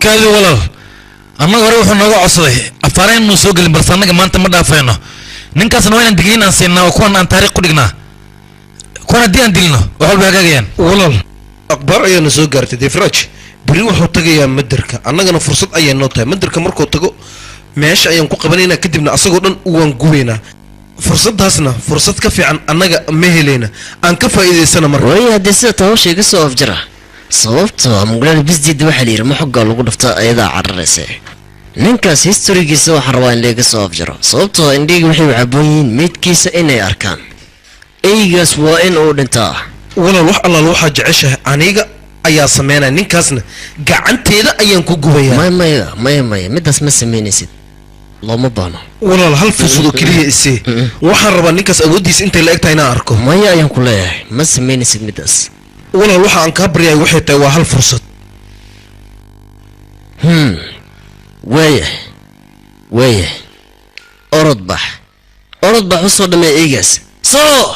كذا ولا أما غيره نوع عصري أفرين نسوق البرسانة كمان تمر أفينه ننكسر وين دقيقين أنسينا وكون عن طريق قدنا كون الدين ديننا وحول بهجين ولا أكبر أي نسوق قرت ديفراج بريو حطك يا مدرك أنا جنا فرصة أي نقطة مدرك مركو تجو ماشي أيام قبلينا كدبنا أصغرنا وانجوينا فرصة هسنا فرصة كفي عن أنا مهلينا أن كفى إذا سنة مرة ويا دسة توشي قصة أفجرة صوبت مقولة بس دي دوحلي رمح قال لقول فتا أيضا عرسه ننكاس هيستوري قصة حروان لي قصة أفجرة صوبت عندي وحي عبوين ميت كيسة إني أركان أي قص وإن أودنتا ولا روح الله روح جعشه عنيقة أيا سمينا ننكاسنا قعنت إذا أيام كوجويا ما مدس مسميني سيد الله مبانا ولا هل فصلوا كليه إسي وحرب ننكاس أوديس أنت اللي أكتاينا أركو ما يا أيام كلها مسميني سيد مدس ولا روح عن كبريا وحيته وهل فرصة ويه أرد بح وصل ما إيجاز صو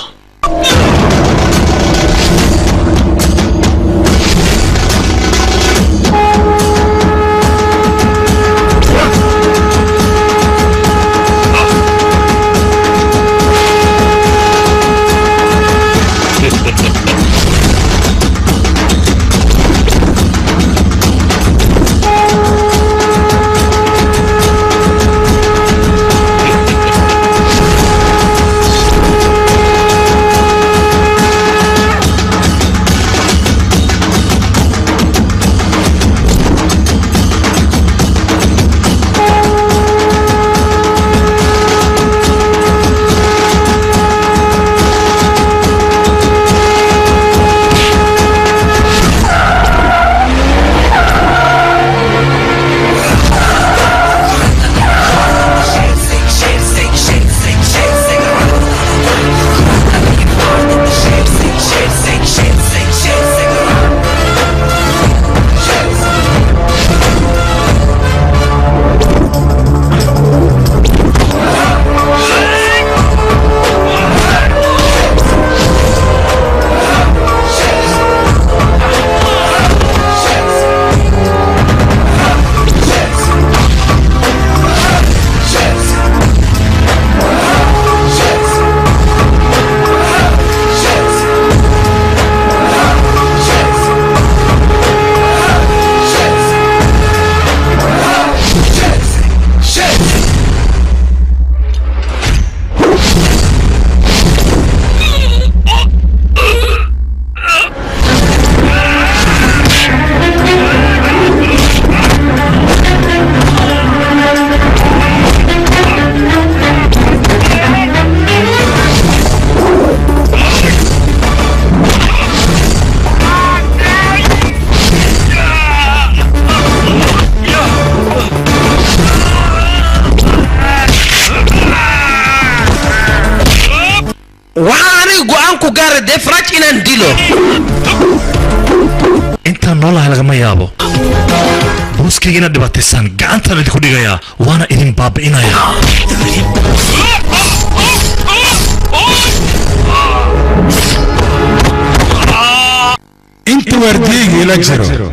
ديفراج إن نديلو أنت نولا هلغ ما يابو بوسكي جينا دباتيسان قانتا ندخل ديغايا وانا إذن باب إنايا انت ورديجي لجرو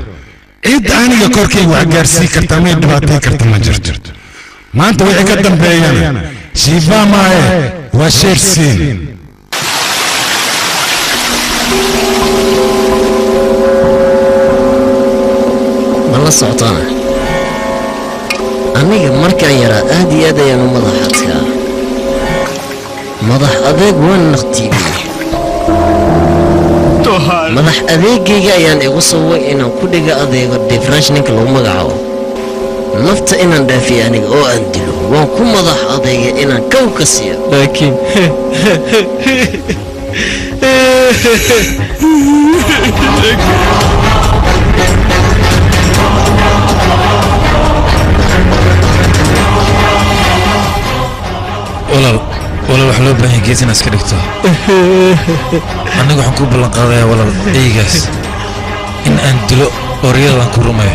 إد أنا كوركي وعجرسي كرتامي دباتي كرتما جرجر ما أنت وعي قدم بيانا شيفا معي وشيرسين والله سعطانا أمي مركا يرى أهدي أدي من مضحتها مضح أذيك وين نختيبي مضح أذيك يعني يغصوا إن كل جا أذيك ديفرنش نكلو مقعو نفط إن ندافع يعني أو أندلو وكم مضح أذيك إن كوكسيا لكن ولا وحلو بني جيتنا سكريكتو أنا جو حكوب بالقضايا ولا إيجاس إن أندلو أوريال لانكورومي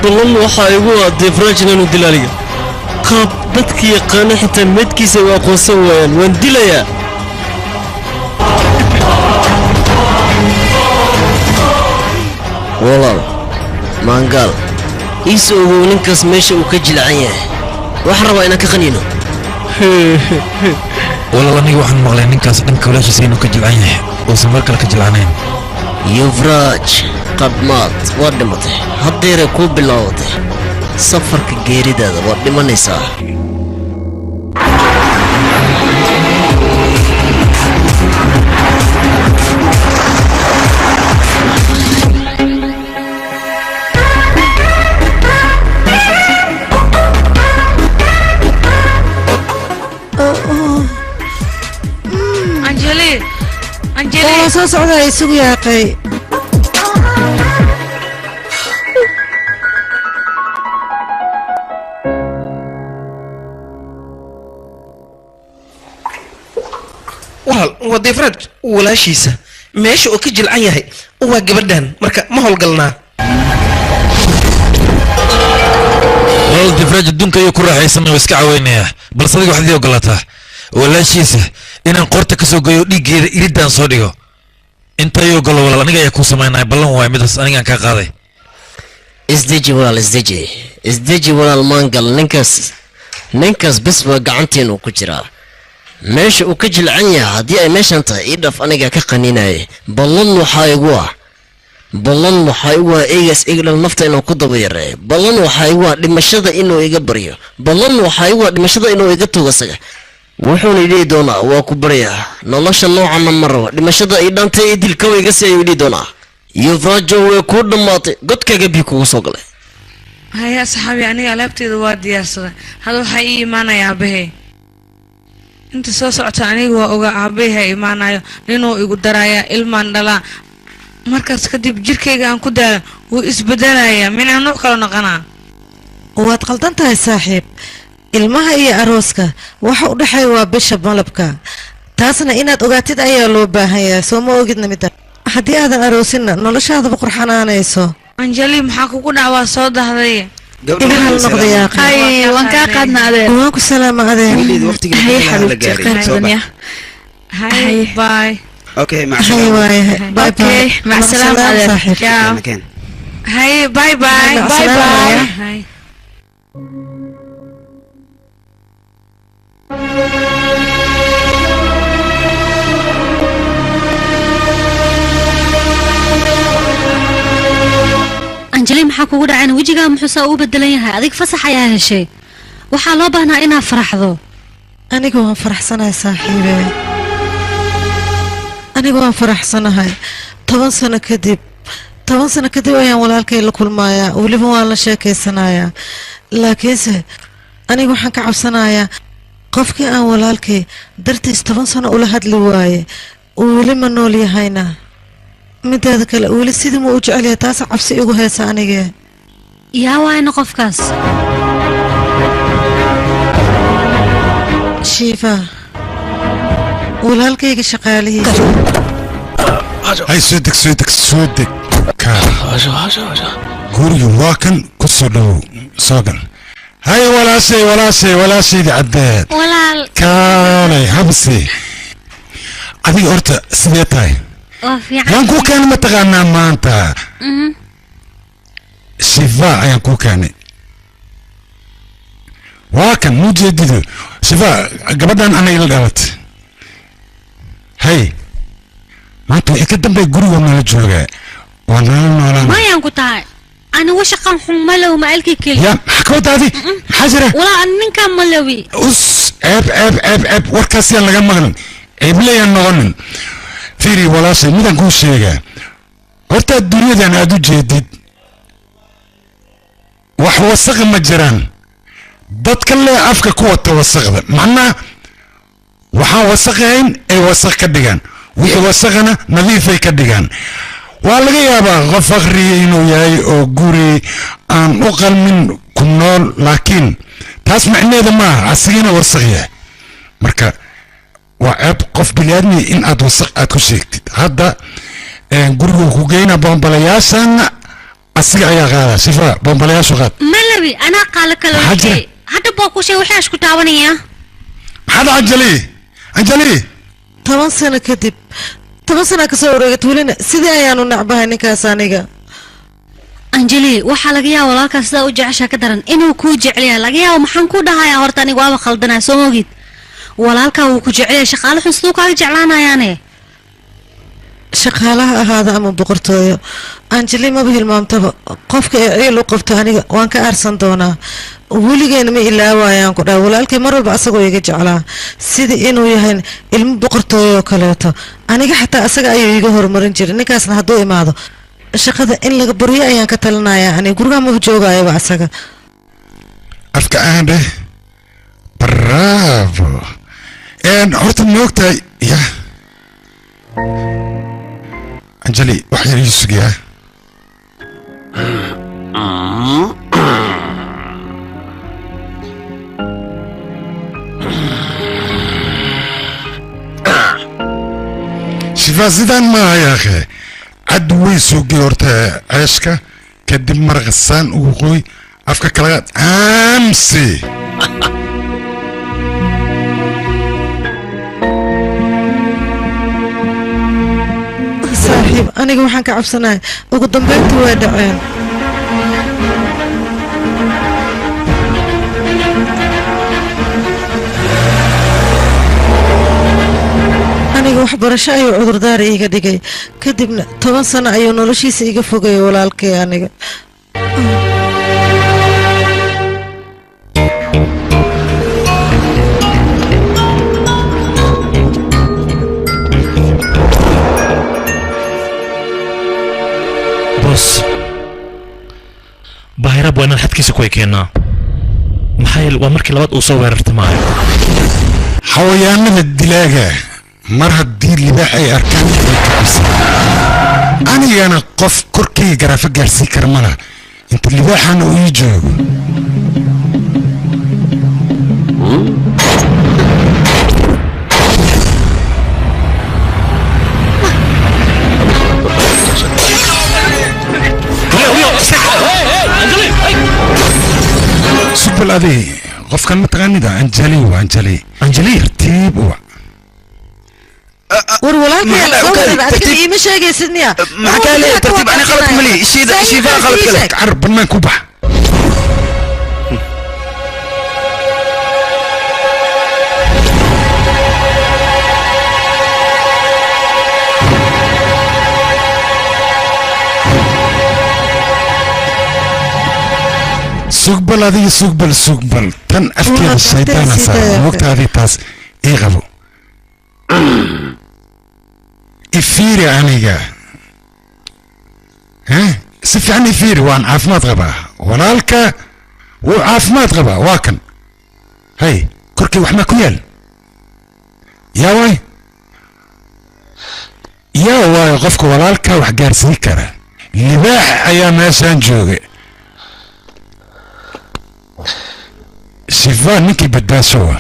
بلن وحايبوا ديفراجنا ندلاليا قاب بدك يقانا حتى مدكي سوا قوسوان واندليا والله مانقال iisoo ninkaas meesha uu ka jilcan yahay waxaan rabaa inaan ka qaniino walaal aniga waxaan maqlay ninkaas dhanka walaashiisa inuu ka jilcan yahay uusan mar kale ka jilcanayn yuvraj qadmaad waa dhimatay haddeeray kuu bilaabatay safarka geeridaada waad dhimanaysaa أنا سوس عذا يسوق يا أخي waa deefrad walaashiisa meesha oo ka jilcan yahay waa gabadhan marka ma howlgalnaa walaal deefrad adduunka ayuu ku raaxaysanaya oo iska caweynayaa balse adiga waxaad ii ogolaataa walaashiisa inaan qorta ka soo goyo dhiiggeeda iridaan soo dhigo inta ayuu ogolo walaal aniga ayaa kuu samaynaya ballan waay midaas anigaan kaa qaaday isdeji walaal isdeji walaal maangal ninkaas bes baa gacantiinu ku jiraa meesha uu ka jilcan yahay haddii ay meeshan tahay ii dhaf aniga ka qaninaya ballan waxaa igu ah eegaas igdhal nafta inuu ku daba yareeyo ballan waxaa igu ah dhimashada inuu iga baryo ballan waxaa igu ah dhimashada inuu iga tugo isaga wuxuuna idhihi doonaa waa ku baryaa nolosha noocana ma rabo dhimashada ay dhantay ee dilkawa iga si ayuu idhihi doonaa yuvraajo way kuu dhammaatay godkaaga bii kugu soo galay haya asxaabi aniga alaabteeda waa diyaarsaday hada waxaa ii imaanaya aabahey inta soo socota aniga waa ogaa aabaheyha imaanayo ninuu igu darayaa ilmaan dhalaa markaas kadib jirkayga aan ku daala wuu isbedelayaa minaa nuuc kala noqonaa waad qaldan tahay saaxiib ilmaha iyo arooska waxa u dhexeeya waa bisha malabka taasna inaad ogaatid ayaa loo baahan yahay soo ma ogidna midda haddii aadan aroosinna noloshaadaba qurxanaanayso anjali maxaa kugu dhac waa soo dahday iga hal noqday yaa هاي وان كا قادنا أدين waan ku salaama adeer هاي حبيبتي قادنا هاي باي اوكي مع hay السلامه waaye bye اوكي bye مع السلامة أدين saaxiib ciao مكان هاي باي باي مع باي السلامة. باي هاي anjali maxaa kugu dhacayna wejigaa muxuusaa uu bedelan yahay adig fasax ayaa heshay waxaa loo baahnaa inaad faraxdo aniga waan faraxsanahay saaxiibe aniga waan faraxsanahay 10 sano kadib ayaan walaalkay la kulmayaa weliba waan la sheekaysanayaa laakiinse aniga waxaan ka cabsanayaa qofkii aan walaalkay dartiis 10 sano ula hadli waaye uu weli ma nool yahayna mideeda kale weli sidii ma u jecel yahay taas cabsi igu haysa aniga yaa waayna qofkaas shiifa walaalkayga shaqaalihiisa hay soo deg guriga waa kan ku soo dhowow soo gal hay walaashayda caddeed walaal kaalay habsi adiga horta sidee tahay waa fiican waan kuu keenay mataqaanaa maanta shifa ayaan kuu keenay waa kan muu jeedido shifa gabadhan ana ila dhalatay hay maanta wixii ka dambeey guriga nala joogaa waa nala noolaan mayaan ku tahay anigu shaqan xun malow ma alki keli ya maxaa ka wadaadi maxaa jira walaa ninkaan malowi us ceeb warkaas yaan laga maqlin ceeblayaan noqonin fiiri walaashay midaan kuu sheegaa horta dunyadan aad u jeedid wax wasaqi ma jiraan dadka lee afka ku wata wasaqda macnaa waxaan wasaqahayn ay wasaq ka dhigaan wixii wasaqana nadiifay ka dhigaan waa laga yaabaa qof akhriya inuu yahay oo guri aan u qalmin ku nool laakiin taas macneeda maaha asigana wasaq yahay marka waa ceeb qof biniaadmi in aad wasaq aad ku sheegtid hadda gurigu ku geyna bombalayaashana asiga ayaa qaada sifa bombalayaashu qaad malawi anaa qaala kala wixii hadda baa ku sheeg waxaan isku taabanaya maxaad anjali 10 sano kadib 10 sano ka soo wareegatay welina sidii ayaanu nacbahay ninkaas aniga anjeli waxaa laga yaabaa walaalkaa sidaa u jeceshaa ka daran inuu kuu jeclayaa laga yaabo maxaan ku dhahayaa horta anigu waaba khaldanaa soo mogid walaalkaa wuu ku jecelaya shaqaale xun siduu kaaga jeclaanayaane shaqaalaha ahaada ama boqortooyo anjeli maba hilmaamtaba qofka ee ciil u qabto aniga waan ka aarsan doonaa weligeena ma ilaawayaan ku dhaha walaalkay mar walba asagoo iga jeclaa sidii inuu yahay ilmo boqortooyo oo kaleeto aniga xataa asaga ayuu iga horumarin jiray ninkaasna hadduu imaado shaqada in laga baryo ayaan ka talinayaa aniga gurigaa maba joogayaba asaga afka aandhe bravo horta moogtahay ya anjali wax yar ii sugiyaa shifaa sidaan maaha yaakhe cad way sugay horta ceeshka kadib maraqasaan ugu qoy afka kalaga aamsi saaxiib aniga waxaan ka cabsanahay ugu dambeyntii way dhaceen aniga waxbarasho ayuu cudurdaar iiga dhigay kadibna 10 sano ayuu noloshiisa iga fogayay walaalkay aniga باهرب وانا حدكيسا كوي كينا محايل ومركي لباد اوصو ويررت معايا حويانا الدلاجة مرة الدين اللي باحي اركان انا قف كركي جرافة جارسي كرمالا انت اللي باحي انا ويجو سبل هذه قف كان متغني ده انجلي ترتيب والله ترتيب مش هيجي سنيا ما كان لي ترتيب انا غلط ملي شي فا غلط لك عرب ما كوبح سوقبل هذه سوقبل تن أفكار الشيطان صار وقت هذه تاس إيغبو إفيري عنيقا ها سفي عن إفيري وان عافمات غبا ولالك وعافمات غبا واكن هاي كركي وحنا كيال يا واي غفك ولالك وحقار سيكرا لباح أيام ناسان جوغي شفان نكي بداسوا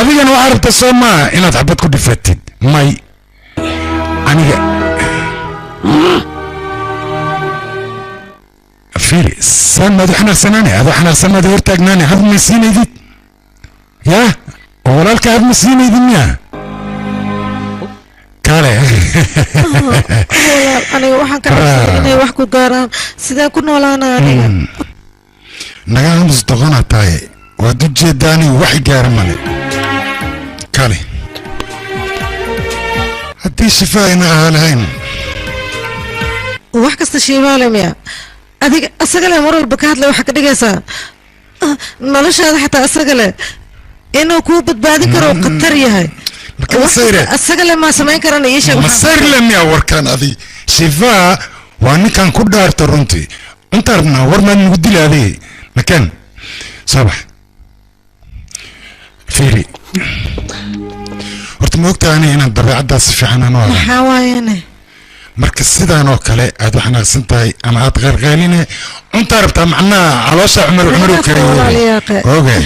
أنا وعرفت السما إن تعبت كل فتد ماي أنا فيري سنة ده إحنا سناني هذا إحنا سنة ده ورتاجناني هذا مسيني دي يا ولا الكعب مسيني دي يا كاره أنا واحد كان واحد كقارن سيدا كنا ولا أنا naga aamus doqona tahay waad u jeedaani wax gaar male kale haddii shifaayna ahaa lahayn wax kasta shiibaale miya adiga asaga leh mar walba ka hadlay waxa ka dhigaysaa noloshaada xataa asaga leh inuu kuu badbaadin karo khatar yahay asaga leh maa samayn karana ii sheeg masayr leh miya warkaan adi shifaa waa ninkan ku dhaarta runtii inta rabnaa war maad nagu dilaaday مكان صباح فيري horta ma ogtahay inaan dabeecadaas fiican aan u ahay maxaa waayane marka sidaan oo kale aad wax naaqsan tahay ama aad qeyrqeyline cunta rabtaa macnaha caloosha cumar u kariyay okay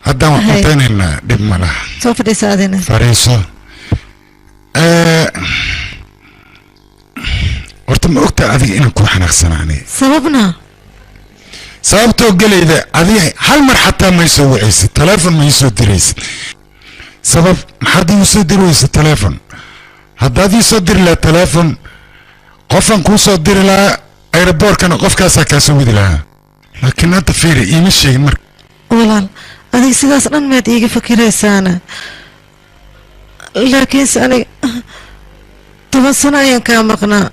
haddaan wax cuntaynayna dhib ma laha soo fadhiisa adina fariiso horta ma ogtahay adiga inaan ku xanaaqsanaanay sababna sababtoo galayda adiga hal mar xataa ma soo wacaysid telefoon ma soo diraysid sabab maxaad igu soo diraysid telefoon haddaad ii soo diri lahaa telefoon qofan kuu soo diri lahaa aeroboorkana qofkaasaa kaa soo wadi lahaa laakiin hadda fiiri iima sheegin marka walaal adiga sidaas dhan maad iiga fakiraysaana laakiinse aniga 10 sano ayaan kaa maqnaa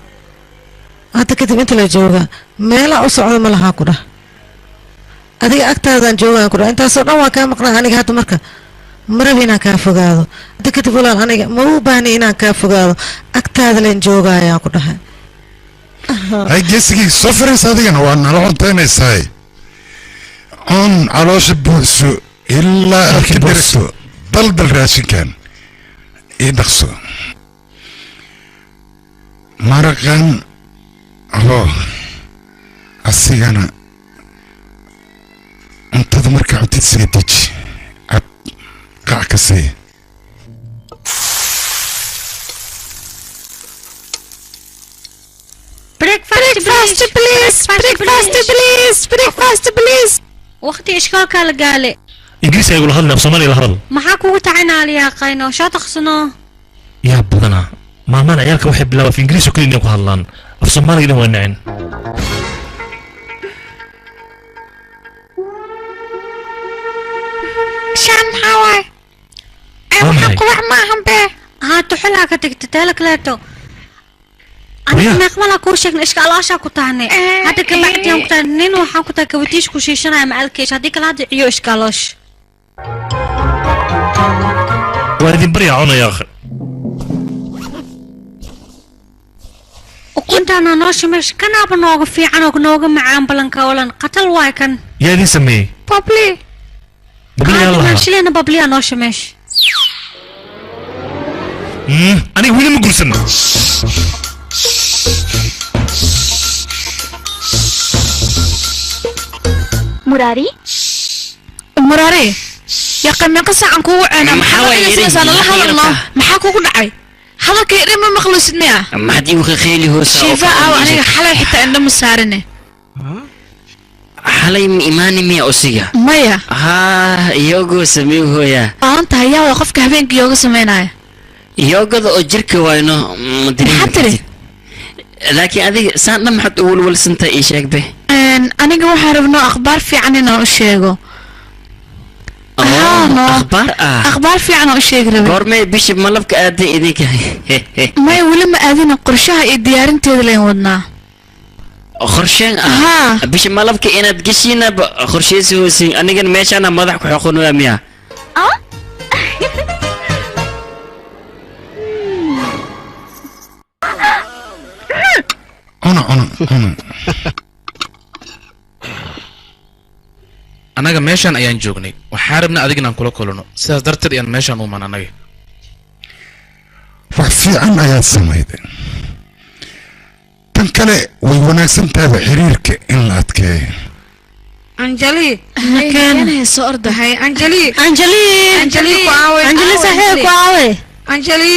hadda kadib inta la jooga meelaa u socda ma lahaa ku dhah adiga agtaadaan joogaan ku dhah intaasoo dhan waan kaa maqnaa aniga hadda marka maraba inaan kaa fogaado hadda kadib walaal aniga ma u baahni inaan kaa fogaado agtaada leen joogayaan ku dhahay hay geesigii soo firaysa adigana waa nala cuntaynaysaay on caloosha buuxso ilaa aad ka dheragto daldal raashinkan ii dhaqso maraqan hoo asigana cuntada markaa cuntid isaga deji cab qac ka sii waqti ishkaalkaa la gaale ingiriis ay gula hadlay af soomaaliya la hadal maxaa kugu tacinaaliyaa qayno soo taqsano yaa badanaa maalmaan ciyaalka waxay bilaaba af ingiriis oo keliya inay ku hadlaan af soomaaliga dhan waa nacin shan maxaa waay waxaa qubac maahan bee haa tuxulaa ka tagta teela kaleeto aniga meeqmalaa kuu sheegna ishkaalaashaa ku tahnay hadda kabacdiyaan ku tahnay nin waxaan ku tahay kabatiish ku shiishanaya macalkeesh haddii kale hadda ciyo ishkaaloosh waa idin baryaa cunaya akhi ukuntaana noo shimeesh kanaaba nooga fiican oo nooga macaan balanka olan qatal waay kan yaa idin sameeyey babli babliyaa lahaa shilena babliyaa noo shimeesh aniga weli ma gursan muraari muraari yaqa meeqa saacan kugu ceena maxaa la hadalno maxaa kugu dhacay hadalkii dhan ma maqlusid miya maxdii uu ka khayli hoos shiifa aw aniga xalay xitaa indho ma saarine xalay ma imaani miya usiga maya haa iyagoo sameey hooya aanta hayaa waa qofka habeenkii yooga sameynaya iyagada oo jirka wayno maxaa tiri laakiin adiga saan dhan maxaad u walwalsanta ii sheegbe aniga waxaa rabnoo akhbaar fiican inaan u sheego akhbaar fiican oo u sheegi rabe goormee bisha malabka aaday idinka maya weli ma aadina qorshaha iyo diyaarinteeda layn wadnaa qorsheen bisha malabka inaad geshiina qorsheysi hoosin anigan meeshaana madax ku xoqonaya miya annaga meeshaan ayaan joognay waxaa rabna adig inaan kula kulano sidaas darteed ayaan meeshaan u iman annaga wax fiican ayaad samayday tan kale way wanaagsan tahayba xiriirka in la adkeeyo anjali soo ordahay anjali ku aawe anjali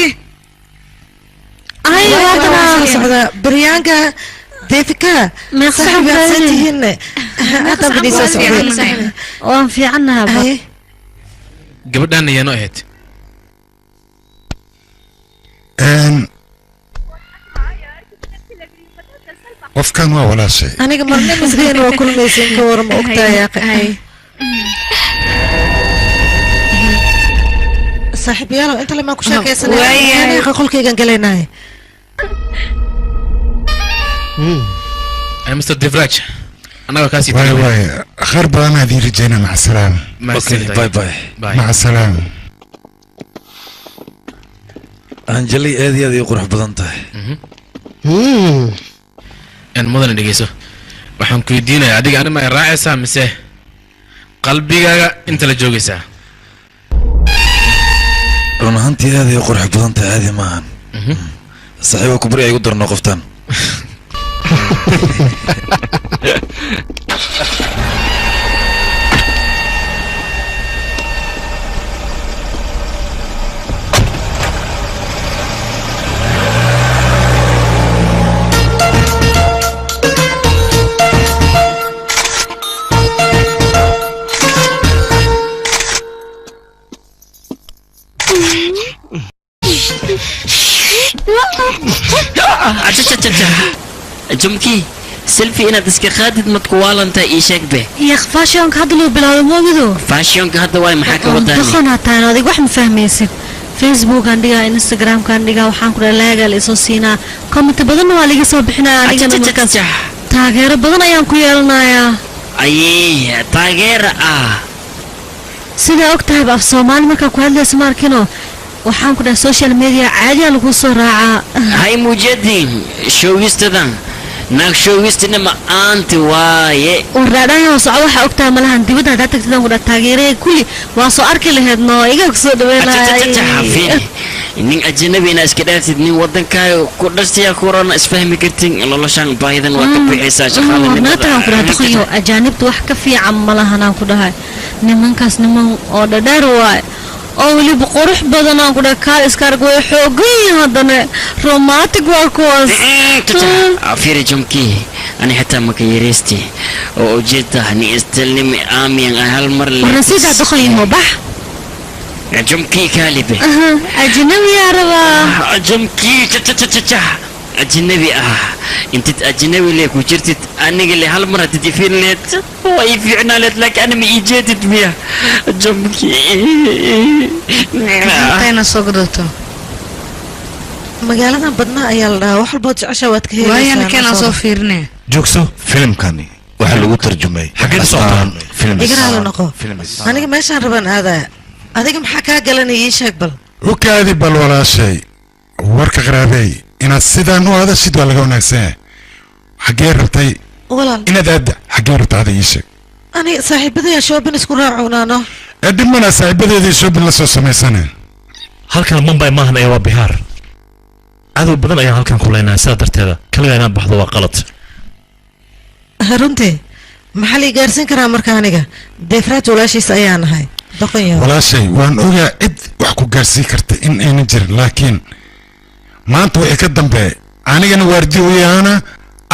ay waa socda baryaanka deefika saxibaasantihiin hadda badiisa socday waan fiicanaha gabadhaan ayaanu ahayd qofkan waa walaashay aniga marna misriin waa kulmaysin ka war ma ogtahay saaxiibayaal inta lama ku sheekaysanay qolkaygan galaynaay Mr. Devraj أنا كاسي واي واي خير بدنا هذه رجعنا مع السلامة باي باي مع السلامة أنجلي هذه قرح بدنتها أنا مدن دقيسو waxaan ku weydiinayaa adiga anima ay raacaysaa mise qalbigaaga inta la joogaysaa run ahaantii aad ay qurux badan tahay aadi maahan saaxiibo kubri ay ugu darno qoftaan جمكي selfie inaad iska qaadid madku waalanta ii sheeg be يا فاشيونك هذا لو بلاد موجودو faashionka hadda waay maxaa ka wadaani دخلنا تانا وديك واحد مفهميسين فيسبوك عندي انستغرام كان عندي وحان كنا لاقى الاسو سينا كومنت بدن waa laga soo bixinaa aniga markaas taageero badan ayaan ku yeelanayaa ayee taageero ah sida ogtahay af Soomaali marka ku hadlayso markino waxaan ku dhahay social media caadi ah lagu soo raacaa hay mujadin showgistadan naag showgistina ma aanti waaye waraadaha socdo waxa ogtahay malahan dibadda hada tagtay ku dhahay taageerada kulli waa soo arki lahayd noo iga soo dhaweynaa nin ajnabi ina iska dhaafsid nin wadankaaga ku dhashtay corona isfahmi kartin noloshan baahidan waa ka bixaysaa shaqada maanta ku dhahay ajaanibtu wax ka fiican malahan aan ku dhahay nimankaas niman oo dhadheer waay oo waliba qurux badan aan ku dhahay kaal iskarg way xoogay hadana romantic waa kuwaas afiri jumki ani hatta ma ka yareesti oo ujeedta ni istilmi aamiyan hal mar rasiida dakhaymo bax jumki kaalibe ajnabi ya raba jumki cha ajnabi انت اجنبي ليك وجرت اني اللي هالمره تدفين ليت واي فينا ليت لك انا ما اجيت بيها جنبكي انا سوقدته magaalada badna ayaa la dhahaa wax walba jecesha waad ka helaysaa waayana kana soo fiirnee joogso filimkani waxa lagu tarjumay xagee socdaan film igaraala noqo aniga meeshaan rabaan aadaya adiga maxaa kaa galanaya ii sheeg bal ukaadi bal walaashay warka qaraabay inaad sidaan u hadashid waa laga wanaagsan xagee rabtay walaal inaad aada xagee rabtay aada ii sheeg ani saaxiibadaya shoobin isku raacunaano dhimana saaxiibadeedii shoobin la soo samaysaneen halkan Mumbai maahan ee waa Bihar cadow badan ayaan halkan ku leenahay sidaa darteeda kaliya inaan baxdo waa qalad runtii maxaa la gaarsiin karaa marka aniga deefraad walaashiis ayaan ahay doqonyo walaashay waan ogaa cid wax ku gaarsiin karta in aynan jirin laakiin maanta wixii ka dambeeya anigana waardiyo u yahaana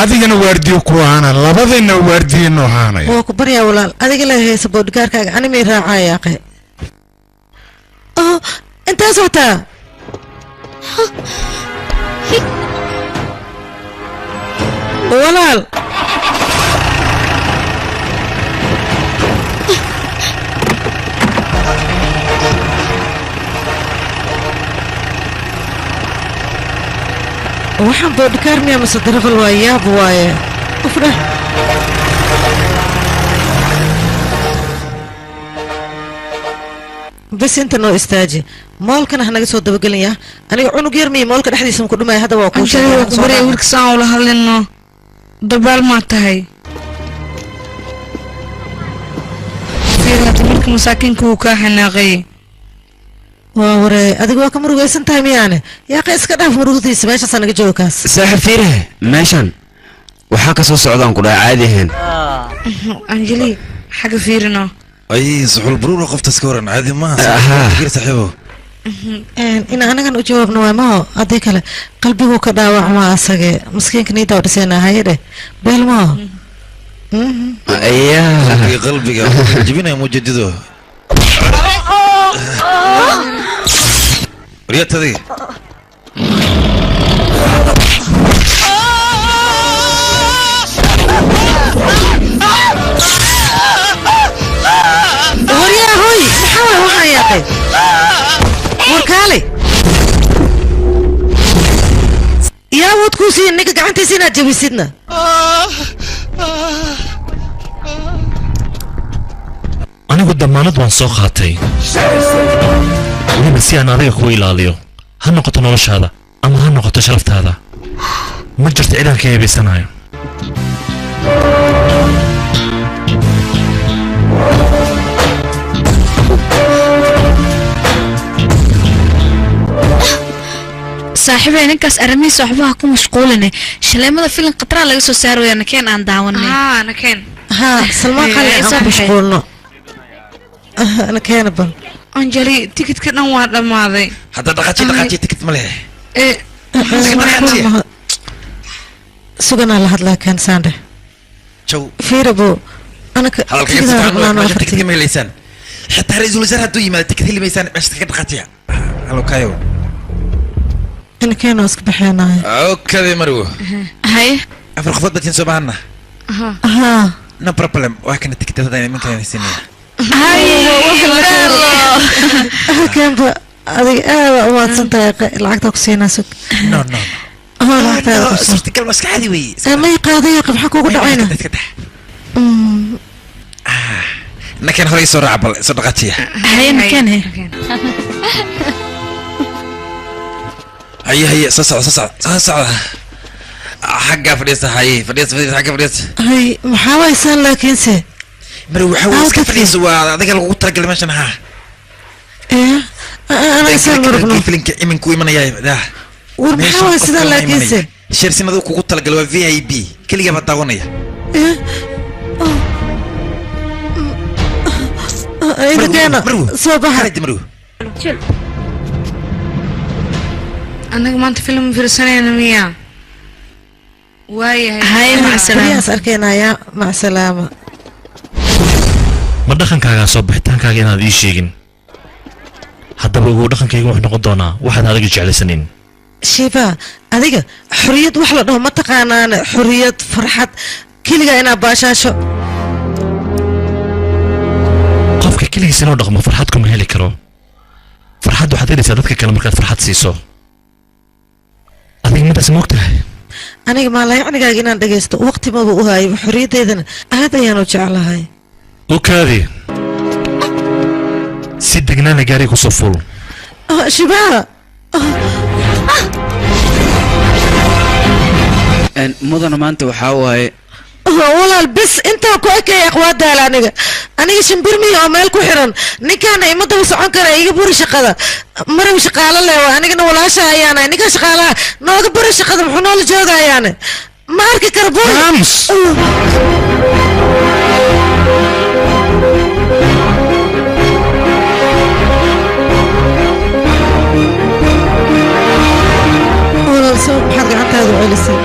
adigana waardiyo ku ahaana labadayna waardiyeyno ahaanaya waa ku baryaa walaal adiga la haysa boodhgaarkaaga animay raacaya aqe intaas wataa walaal waxaan boodhgaar miyaa mase darafal waa yaab waaye ufdha bas inta noo istaaji moolkana hanaga soo dabagelaya aniga cunug yar miya moolka dhexdiisa ku dhumaya hadda waa kuu sheegay wiilka saan ula hadlino dabaal ma tahay fiirada wiilka masaakiinka uu ka xanaaqay waa waree adiga waa ka murugaysan tahay miyaane yaaqe iska dhaaf murugdiisa meeshaas anaga joogaas saaxiib fiire meeshan waxaa ka soo socdaan ku dhaca caadi ahayn anjeli xaga fiirino ay suxul baruura qoftaas ka waran caadi maaha fikir saaxiibo in anagan u jawaabno waa maho haddii kale qalbigu ka dhaawacmaa asage maskiinka niidaa u dhisayna hayadhe beel maho qalbiga jibinaya mujadido ريتدي وريا هوي محاول وحنا يا اخي وركالي يا ودكوسي انك قعدتي سينا جبسيدنا anigu damaanad waan soo qaatay weliba si aan adiga ku ilaaliyo ha noqoto noloshaada ama ha noqoto sharaftaada ma jirto cidaan ka eebaysanayo saaxiibay ninkaas arrimihiisa waxbaha ku mashquuline shaleemada filim qatraa laga soo saaraya nakeen aan daawanay nakeen ها سلمان قال لي مشغولنا انا كان بل انجلي تيكت كنا واحد ماضي هذا دقاتي تيكت مليه ايه سجنا لهاد لا كان سانده شو فيربو انا هذا تيكت مليسان حتى رئيس الوزراء دو يما تيكت اللي ميسان باش تكت دقاتي هلو كايو انا كان اسك بحينا اوكي مروه هاي افرق خطبه تنسو معنا ها no problem waa kana tigtada inay minkan siinaya كان هذه ما تصدق لعقتك سينا سك no no لعقتك صرت كلمة مسكحة وي ما يقاضي قف حكوا قد عينه نكن هري صور عبل صدقتي هاي مكانها هي صصع حقا فريسة هاي فريسة حقا فريسة هاي محاولة سان لكن سي مرو حاول كفريسة وهذاك اللي قلت لك المشان ها ايه انا اسال مربنا فيلينك امن كوي من يا ده والمحاولة سان لكن سي شيرسين هذا قلت لك اللي في اي بي كل جاب التاغونية ايه ايه كان صباح مرو أنا ما أنت فيلم في السنة مية هاي مع السلامة أركينا يا مع السلامة ma dhaqankaaga soo bixitaankaaga inaad ii sheegin haddaba ugu dhaqankayga wuxuu noqon doonaa waxaad adiga jeclaysanin shiba adiga xuriyad wax la dhaho ma taqaanaan xuriyad farxad keliga inaad baashaasho qofka keligiis inuu dhaqmo farxad kuma heli karo farxad waxaad helaysaa dadka kale markaad farxad siiso adiga midaas ma ogtahay aniga maalayacnigaaga inaan dhagaysto waqti maba u haayo xuriyadeedana aad ayaan u jeclahay وكادي سيدنا نجاري كسفول شباب mudana maanta waxaa waaye walaal bis intaa ku ekay aqwaadaal aniga shimbirmi oo meel ku xiran ninkaana imada u socon kara iga buri shaqada maray shaqaale leewa anigana walaasha ayaana ninka shaqaalaha nooga buri shaqada muxuu noola joogayaane ma arki kara buri سوق حق عنتها ذو علسي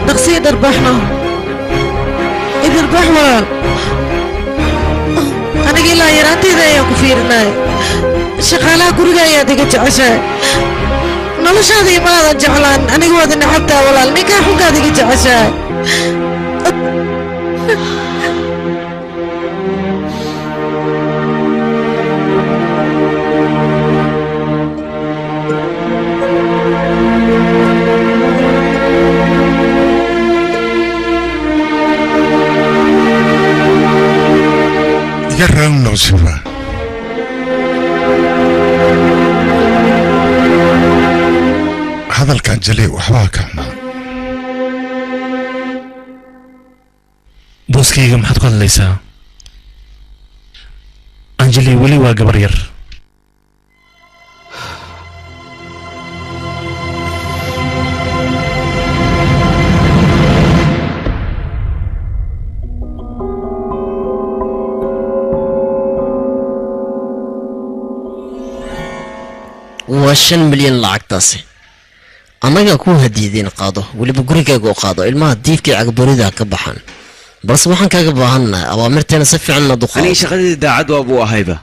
نقصي دربحنا يدربح ولا أنا قيل لا يرانتي ذا يا كفيرنا شغالة قرقة يا دقة عشاء نلوش هذه ما هذا جعلان أنا قواد إن حتى ولا النكاح وقا دقة عشاء يرى النصفة هذا كان جلي وحواك بوسكي محد قال ليس أنجلي ولي وقبرير وشن مليون لعقتاسي أنا أكون هديدين قاضو واللي بقولك أقو قاضو الماء ديف كي عقبوريدا كبحان بس وحن كاقبهن أوامرتين صفي عنا دخول أنا شغلي داعد وأبو هايبة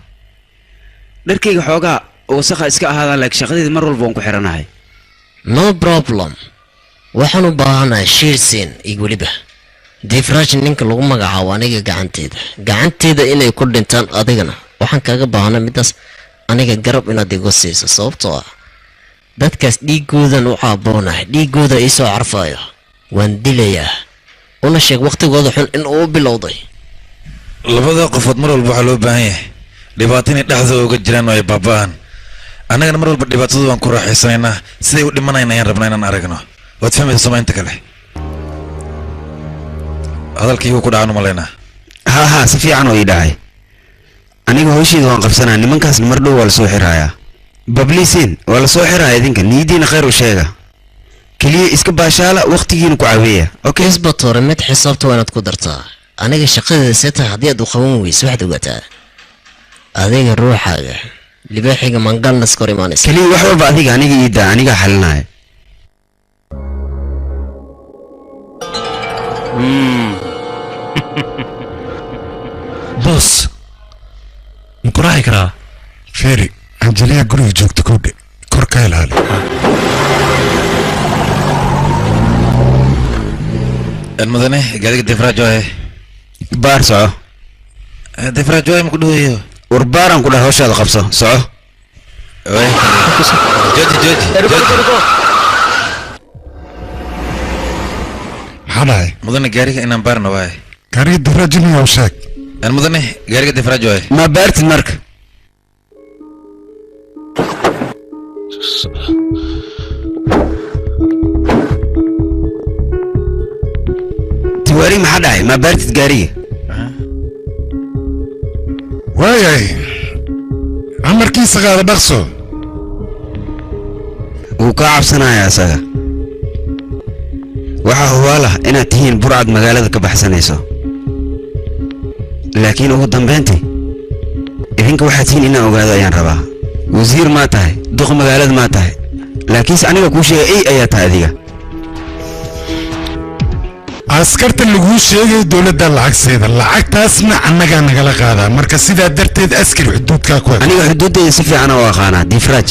دركي حوغا وسخا إسكا هذا لك شغلي مرة البونكو حرناهي no problem waxaan u baahanahay shiirsiin igu liba difraash ninka lagu magacaabo aniga gacanteeda inay ku dhintaan adigana waxaan kaaga baahanaa midaas aniga garab inaad igu siiso sababtoo ah dadkaas dhiigoodan u caaboonahay dhiigooda ii soo carfaayo waan dilayaa una sheeg waqtigooda xun in uu bilowday labada qofood mar walba waxaa loo baahan yahay dhibaato inay dhexdooda uga jiraan oo ay baaba'aan annagana mar walba dhibaatadu waan ku raaxaysanaynaa siday u dhimanayna ayaan rabnaa inaan aragno waad fahmaysa samaynta kale hadalkaygu ku dhacan umalaynaa ها سفي عنو يدعي أنا هوشي دوان قبسنا نمنكاس المردو ولا سوحرايا ببليسين ولا سوحرايا دينك نيدين خير وشيغا كلي اسك باشالا وقتيين كعاوية اوكي اسبطور مد حسابته وانا تقدرتها انا شقيدة سيتها هدي ادو خوان ويس واحد وقتها هذيك الروح حاجة اللي بيحيق منقال نسكوري ما نسكوري كلي وحوة بعديك أنا يدا أنا حلناي بص مكراهي كرا فيري أنجليا قولي جوك تكودي كوركايل هالي المدني قاعد دفراج جوه baar soco دفراج جوه مكدوه warbaaran ku dhahay hawshaada qabso soco جوجي maxaa dhahay مدني قاريك إنام بارنا واي gaariga difraajinaya u sheeg المدني قاريك دفراج جوه ma baartid marka tiwaari maxaa dhahay ma baartid gaariga waayahay amarkiisa qaada dhaqso wuu kaa cabsanayaa isaga waxaa hubaala inaad tihiin burcad magaalada ka baxsanayso laakiin ugu dambayntii idinka waxaad tihiin inaan ogaado ayaan rabaa wasiir maa tahay duq magaalada maa tahay laakiinse aniga kuu sheegay ey ayaa tahay adiga askarta laguu sheegay dowladda lacagseeda lacagtaasna annagaa nagala qaadaa marka sidaa darteed askari xuduudkaa ku aniga xuduuddayda si fiican u aqaanaa difraaj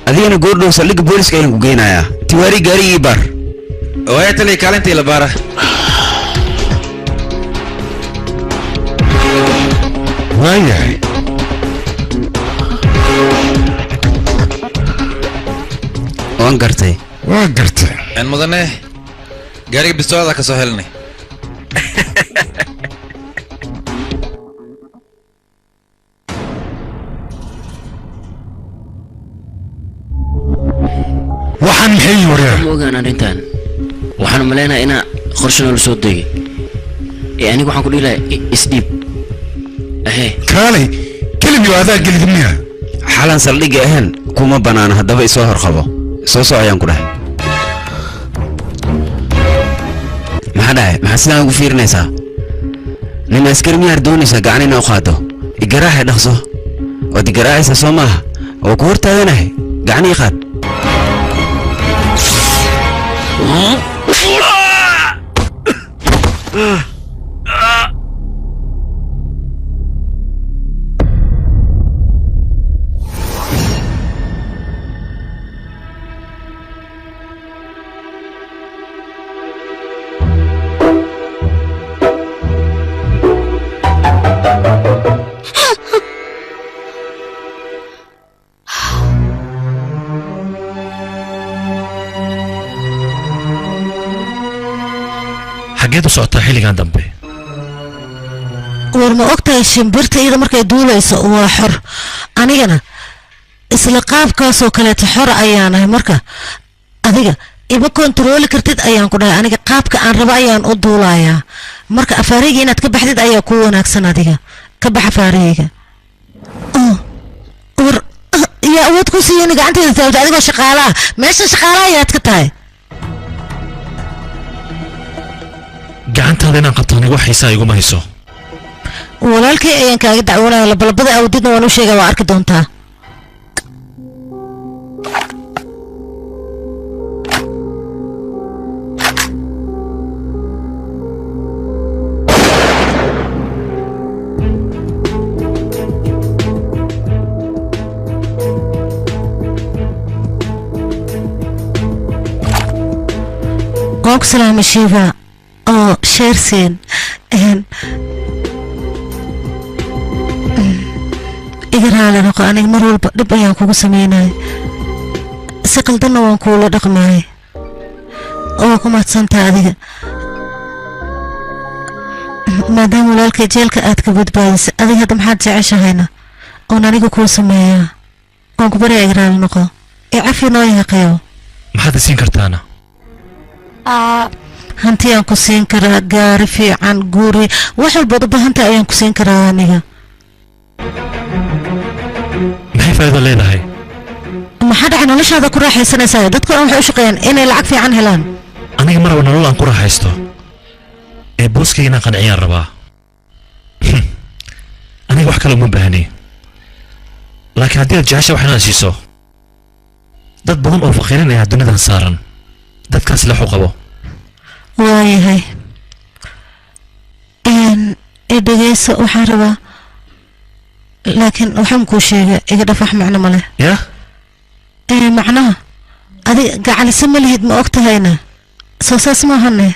adigana goordhow saldhigga booliska ayaan ku geynayaa tiwaari gaarigii baar وهي تلي كالنتي لبارة waayahay waan gartay waa gartay المدني قاريك بستوعب ذاك سهلني waxaan maxay waryaa ma ogaan arrintan waxaan u maleynayaa inaa qorshe noola soo degay anigu waxaan ku dhihi lahaa isdhiib ahee kaalay kelib iyo adaa gelid miya xalan saldhigga ahaan kuma banaana haddaba isoo horqabo soo soc ayaan ku dhahay maxaa dhahay maxaa sidaan ugu fiirinaysaa nin askari miyaad doonaysaa gacan inaa u qaado igaraaxay dhaqso waad igaraacaysaa soo maaha oo ku hortaaganahay gacan ii qaad xageed u socotaa xilligan dambe war ma ogtahay shimbirta iyada markay duulayso waa xor anigana isla qaabkaasoo kaleeta xor ayaanahay marka adiga ima kontarooli kartid ayaan ku dhahay aniga qaabka aan rabo ayaan u duulayaa marka afaareyga inaad ka baxdid ayaa kuu wanaagsan adiga ka bax afaareyga war yaa awood ku siiyani gacanteeda taabta adigoo shaqaalaha meesha shaqaalaha ayaad ka tahay gacantaada inaan qabto aniga wax xiisaa iguma hayso walaalkay ayaan kaaga dacwoonaya labalabada awdidna waan u sheegaa waa arki doontaa waan ku salaamay shiiba oo sheersin iga raali noqo aniga mar walba dhib ayaan kugu sameynaya si qaldanna waan kuula dhaqmaya oo ku mahadsantaa adiga maadaama walaalkay jeelka aad ka badbaadisay adiga hadda maxaad jeceshahayna oon aniga kuu sameeyaa waan ku baryaa iga raali noqo ee cafi noo yaqeeyo maxaad isiin kartaana hanti aan ku siin karaa gaari fiican guri wax walbaad u baahantay ayaan ku siin karaa aniga maxay faa'iido leedahay maxaa dhacay noloshaada ku raaxaysanaysaa dadka dhan waxay u shaqeeyaan inay lacag fiican helaan aniga maraba nolol aan ku raaxaysto ee booskayga inaan qanciyaan rabaa aniga wax kale uma baahni laakiin haddii aad jecesha wax inaad siiso dad badan oo faqiirin ayaa dunidan saaran dadkaas lexu qabo waayahay dhegeyso waxaan rabaa laakiin waxaan kuu sheega iga dhaf wax macno ma leh ya macnaha adiga gacalisa ma lihid ma og tahayna soo saas maahane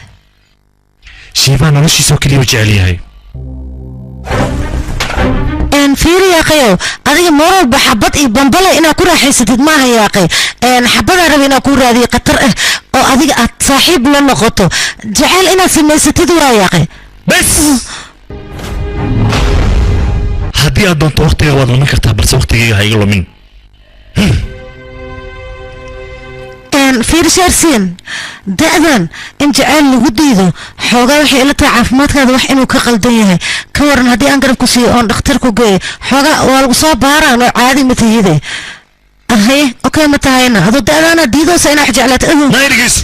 shiibaa noloshiisoo keliya u jecel yahay fiiri yaaqayow adiga mar walba xabad iyo bambale inaad ku raaxaysatid maaha yaaqay xabadaa raba inaad ku raadiyo khatar ah oo adiga aad saaxiib la noqoto jecel inaad samaysatid waa yaaqay bas haddii aad doonto waqtiga waad lumin kartaa balse waqtigayga ha iga lumin fiiri shaarsiin da'dan in jecel lagu diido xoogaa waxay ila tahay caafimaadkaada wax inuu ka qaldan yahay ka waran haddii aan garab ku siiyo oon dhakhtar ku geeyo xoogaa waa lagu soo baaraan oo caadi ma tahide ahaye okay ma tahayna adoo da'daana diidoosa inaa wax jeclaata nayrgiis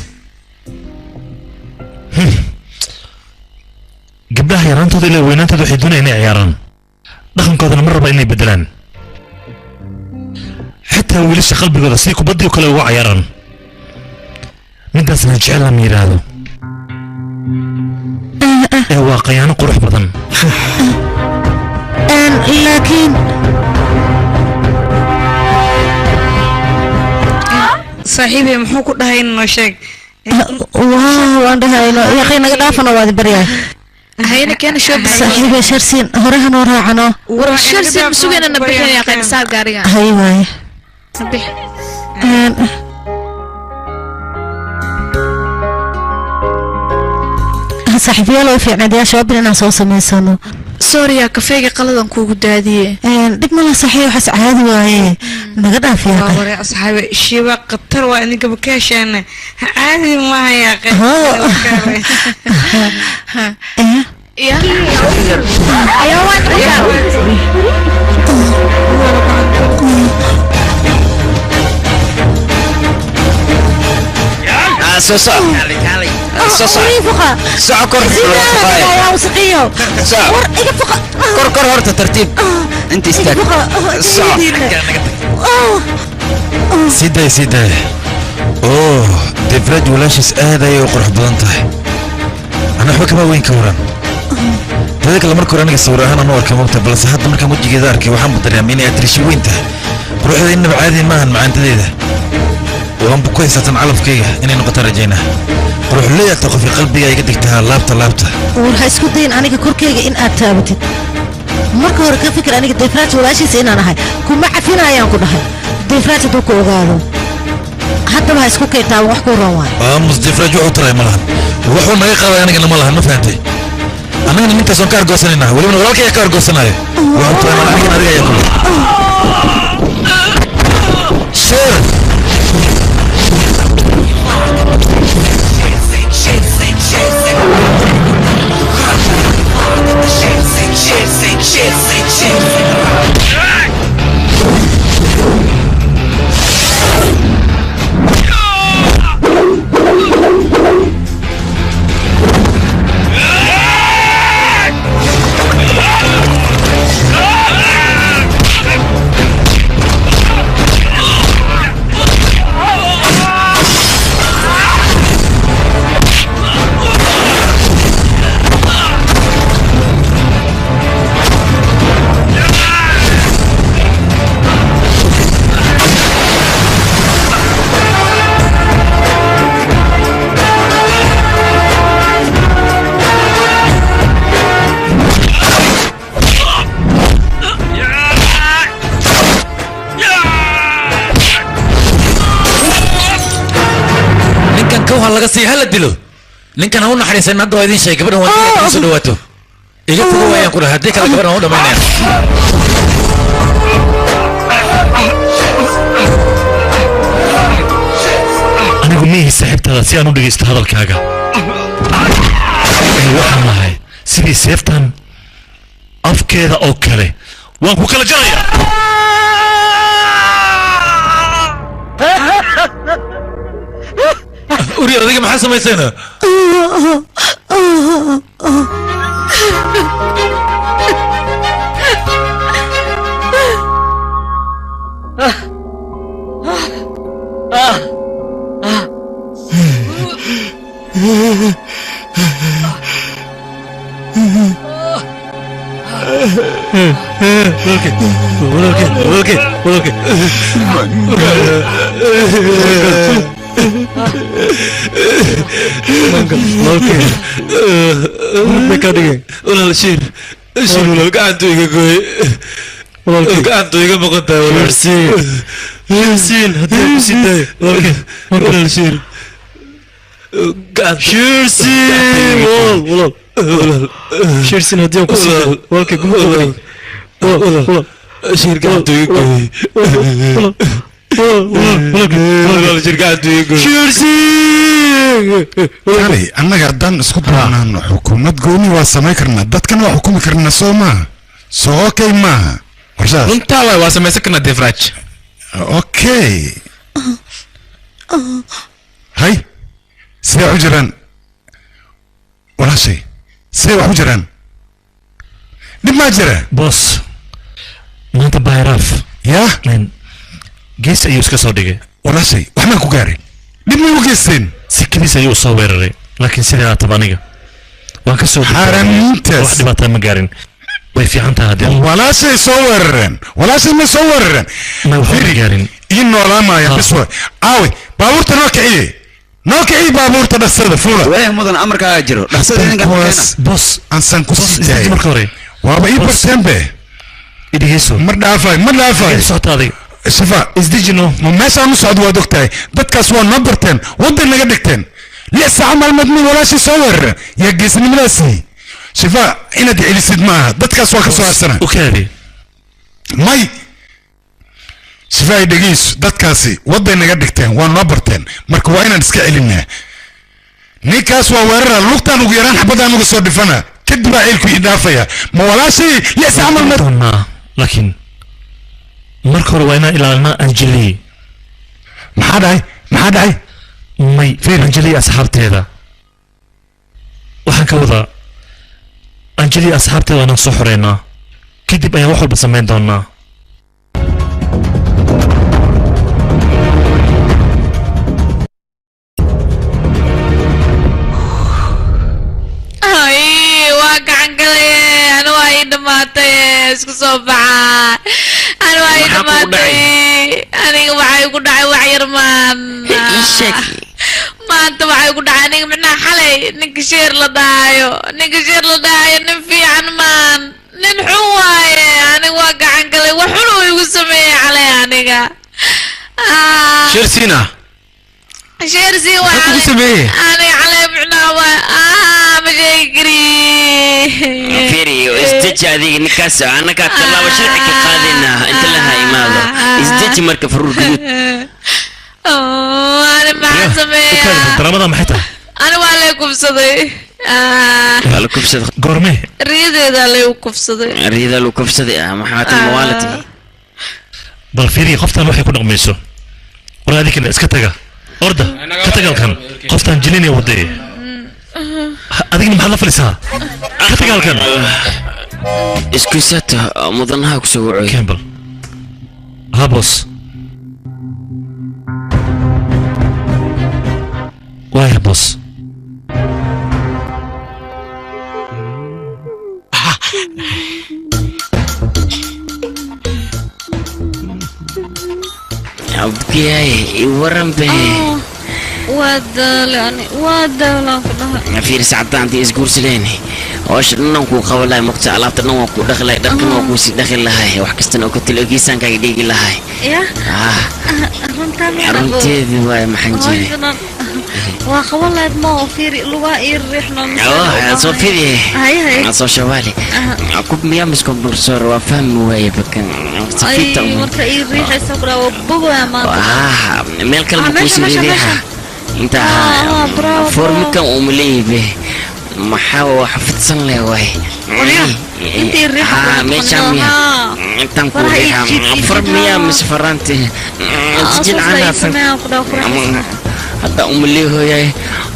gabdhaha yaraantooda ilaa weynaantooda waxay doonayaan inay ciyaaraan dhaqankoodana ma raba inay bedelaan xitaa wiilasha qalbigooda si kubaddii kale uga ciyaaraan midaasna jecel lama yidhaahdo ee waa qayaano qurux badan laakiin saaxiibey muxuu ku dhahay noo sheeg waan dhahayno yaqay naga dhaafano waad baryahay hayna keena shoobi saaxiibey sharsiin hore hanoo raacano war sharsiin masugayna na bixin yaqay saar gaariga hay waaye bix saaxiibayaal way fiicnayd yaa shoobin inaan soo samaysano sorry kafeega qaladan kuugu daadiye dhib mala saaxiib waxaas caadi waaye naga dhaaf yaa ware asxaabe shiba qatar waa idinka bakeesheena caadi maaha yaa ya ayaa waan سوسو سوسو سوسو كور كور كور هورتا ترتيب انت استاك سيداي اوه ديفريد ولاشس هذا يقرح بلانته انا حبك ما وين كوران هذاك لما مركور انا صور انا نور كموت بس حتى مركا وجهي دارك وحن بدرياميني ادري شي وينته روح انه بعادي ما مع انت ذا وهم بكويسة على فكية إني نقطة رجينا روح لي تقف في قلبي يقدك لابته وها اسكو دين أنا كوركيga in aad taabatid marka hore ka fikir aniga deefraat walaashiisa inaan ahay kuma cafinayaan ku dhahay deefraat duu ku ogaado hadda waa isku kaytaa wax ku roon mus deefraat wuxuu taray malahan wuxuu naga qaaday aniga ma lahan ma fahamtay anagana ninkaas oo ka argoosanayna waliba walaalkay ka argoosanayo wuxuu taray malahan aniga ayaa ku shir laga sii hal dilo ninkan uu naxariisan hadda waa idin sheegay gabadhan waa soo dhawaato iga fogo waayaan ku dhahay hadii kala gabadhan u dhamaynaya anigu mihi saaxiibtada si aan u dhageysto hadalkaaga waxaan lahay sidii seeftan afkeeda oo kale waan ku kala jarayaa وري adiga maxaa samaysayna walaal shiir walaal gacantu iga gooye gacantu iga maqan tahay walaal shiirsiin haddii ku sii daayo walaal shiir shiirsiin haddii aan ku sii daayo walaalkay gumad shiir gacantu iga gooye kale annaga haddaan isku duubnaano xukuumad gooni waa samayn karnaa dadkana waa xukumi karnaa soo maaha soo okay maaha warsaas runtaa waay waa samaysan karnaa defraj okay hay sidee wax u jiraan walaashay sidee wax u jiraan dhib maa jira boos maanta bayraaf yaa gees ayuu iska soo dhigay walaashay waxbaan ku gaaray dhib may u geysteen sikadiis ayuu soo weeraray laakiin sidii aad tab aniga waan ka soo xaaramiintaas wax dhibaataa ma gaarin way fiican tahay haddii walaashay soo weerareen walaashay ma soo weerareen ma waxba ma gaarin ii noolaamaya bis way aawe baabuurta noo kiciye baabuurta dhaqsada fuula waaya mudan amarkaa jiro dhaqsada ninka boos aansan ku sii daayay marka hore waaba ii barteenbe idhigeyso mar dhaafay socotaaday shifa isdijino ma meeshaan u socdo waad ogtahay dadkaas waa noo barteen waddan naga dhigteen 6 saac maalmood may walaashii soo weerareen yaa geesnimadaasi shifa inaad celisid maaha dadkaas waa ka soo harsana okaadi may shifa ay dhegeyso dadkaasi wadday naga dhigteen waa noo barteen marka waa inaan iska celinaa ninkaas waa weerara lugtaan ugu yaraan xabadaan uga soo dhifana kadib baa ciilku ii dhaafaya ma walaashii 6 saac maalmood laakiin marka hore waa inaan ilaalinaa anjeli maxaa dhacay may anjeli asxaabteeda waxaan ka wadaa anjeli asxaabteeda waanaan soo xoreynaa kadib ayaan wax walba samayn doonaa waa gacan galay anu waa ii dhamaatay isku soo baxa anu waa ii dhamaatay aniga waxay ku dhacay wax yar maanta waxay ku dhacay aniga micnaha xalay ninka sheer la dhaayo nin fiican maan nin xun waaye aniga waa gacan galay wax xun uu igu sameeyey xalay aniga sheersiina sheersi waa kugu sameeyey aniga xalay micnaha waa ma sheegi kari فيري استجي هذه نكاس أنا كنت الله وشرعك قادنا أنت لها إمامة استجي مركب فرور قلوت أنا ما حسمي درامة ما حتى أنا وعليكم صدي وعليكم صدي قرمي ريدة ذا ليكم صدي ريدة ليكم صدي ما حاتم موالتي بل فيري خفتان وحي يكون أغميسو ورا هذيك اسكتاقا أردا كتاقا كان خفتان جنيني ودي هذيك محل فلسها كتاقا كان اسكوسات مضنها كسوعي كامبل ها بوس وايه بوس أبكي ورم به وادل في ساعتان دي اسكور سليني وش ننكو قولا مقطع على تنوكو دخل دخل دخل لهاي وحكستنا كنت لقيسان كاي ديجي لهاي يا رنتي ذي محنجي وخوالله ما فيري لواء الرحنا صوفي هاي صو شوالي كوب ميا مسكو برسور وفهم وهي بكن اي مركا اي ريحه سكرا وبوبو يا ما ميل كلمه كوسي ريحه انت فورمك املي به محاو حفظن له واي انت الريحه ميشام انت كوريحه فرميا مسفرانتي تجين عنها حتى أملي هي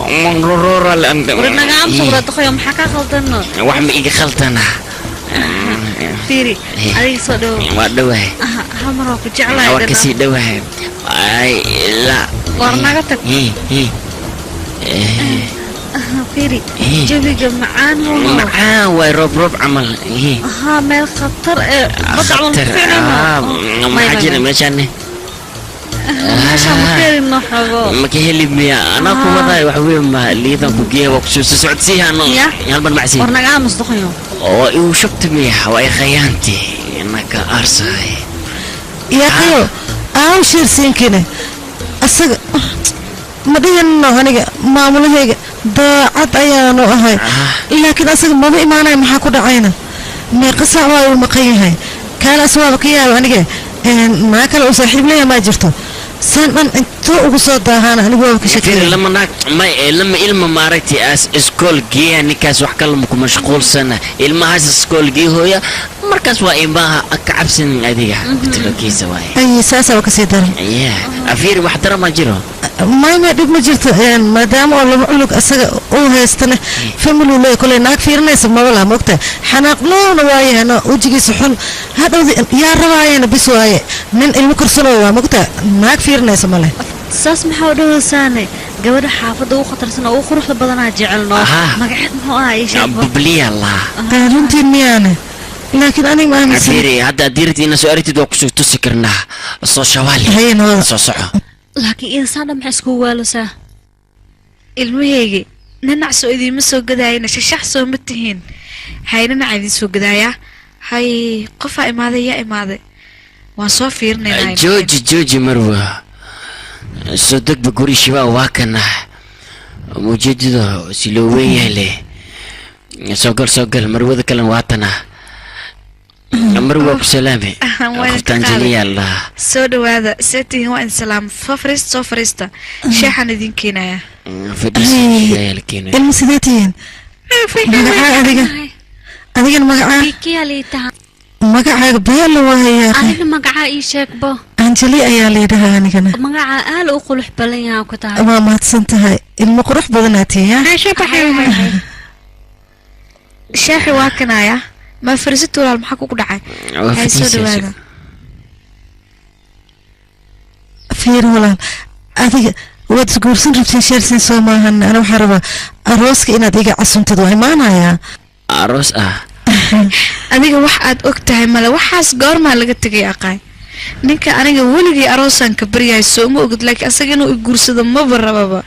من رورا لأن ورنا عم صورة تخيم حكا خلطنا وحم إيجي خلطنا فيري علي صدو ما دوه همرا كجعلا وكسي دوه أي لا ورنا قتك فيري جوي جمعان معاه وروب عمل ها مال خطر خطر ما حاجنا مشان meesha ma keelino xogo ما كهلي ميا أنا كم ذا وحوي ما اللي ذا بقيه وقت سعودية أنا يالبن معسي ورنا مصدقينه وشفت ميا وأي خيانتي إنك أرساي يا خيو شيرسين كنا أصدق ما دينا هنيجا ما ملهيجا ضاعت أيانو هاي لكن أصدق ما بإيمانه ما حكوا دعينا ما قصة ومقيه كان أسوأ بقية وأنيجا ما كان أصاحب لي ما جرته سان أنتو وصوت هانا أنا بقول كشكل لما ناك ما لما إلما مارتي سكول جي نكاس وحكلمكم مشغول سنة إلما هذا سكول جي هو مركز وإيماها أكعب سن أديها قلت له كي سواي أي ساسة وكسيدر أفير محترم أجره ما دب ما جرت ما دام ولا معلق أسق هستنه فملوا له كل ناك فير ناس ما ولا مقطع حنقلون نوايا أنا وجي سحن هذا يا رواية أنا بسوايا من المكرسنا مقطع ناك فير ناس ماله ساس محاولة سنة قبل حافظ وخطر سنة وخروح لبضنا جعلنا ما قعد هو عايش ببلي الله رنتي ميانه لكن أنا ما أمسك أفيري هذا ديرتي إن سؤالتي دوكسو تسكرنا الصوشوالي هي نور صوصعه laakiin insaan dhamma isku waalosaa ilmahaygi nanac soo idiima soo gadaayana shashax soo ma tihiin haynanac idiin soo gadaayaa hay qofaa imaaday yaa imaaday waan soo fiirinaynaa jooji marwa soo degba guri shibaa waa kana mujeedada si loo weyn yahay leh soo gal marwada kalan waatana marwa ku salaame qoftaan jeliya allah soo dhawaada seetihiin waa in salaam soo fariista sheexan idin keenaya ilma sideetihiin magacaa adigan magacaaga beelo waayaa aniga magacaa ii sheegbo anjeli ayaa layidhahaa anigana magacaa aal u qulux badan yahaa ku tahay waa mahadsan tahay ilmo qurux badanaatiya sheexi waa kanaya ما فرزت ولا المحك وقدعي هاي سود هذا فير ولا هذه وتقول سنربتين شيرسين سوما هن أنا وحربة أروسك إن هذيك عصم تدوي معنا يا أروس هذيك واحد أكتها ملا وحاس قار ما لقيت يا أقاي ninka aniga weligii aroosan ka baryahay soo ma ogid laakiin asaga inuu i guursado ma barababa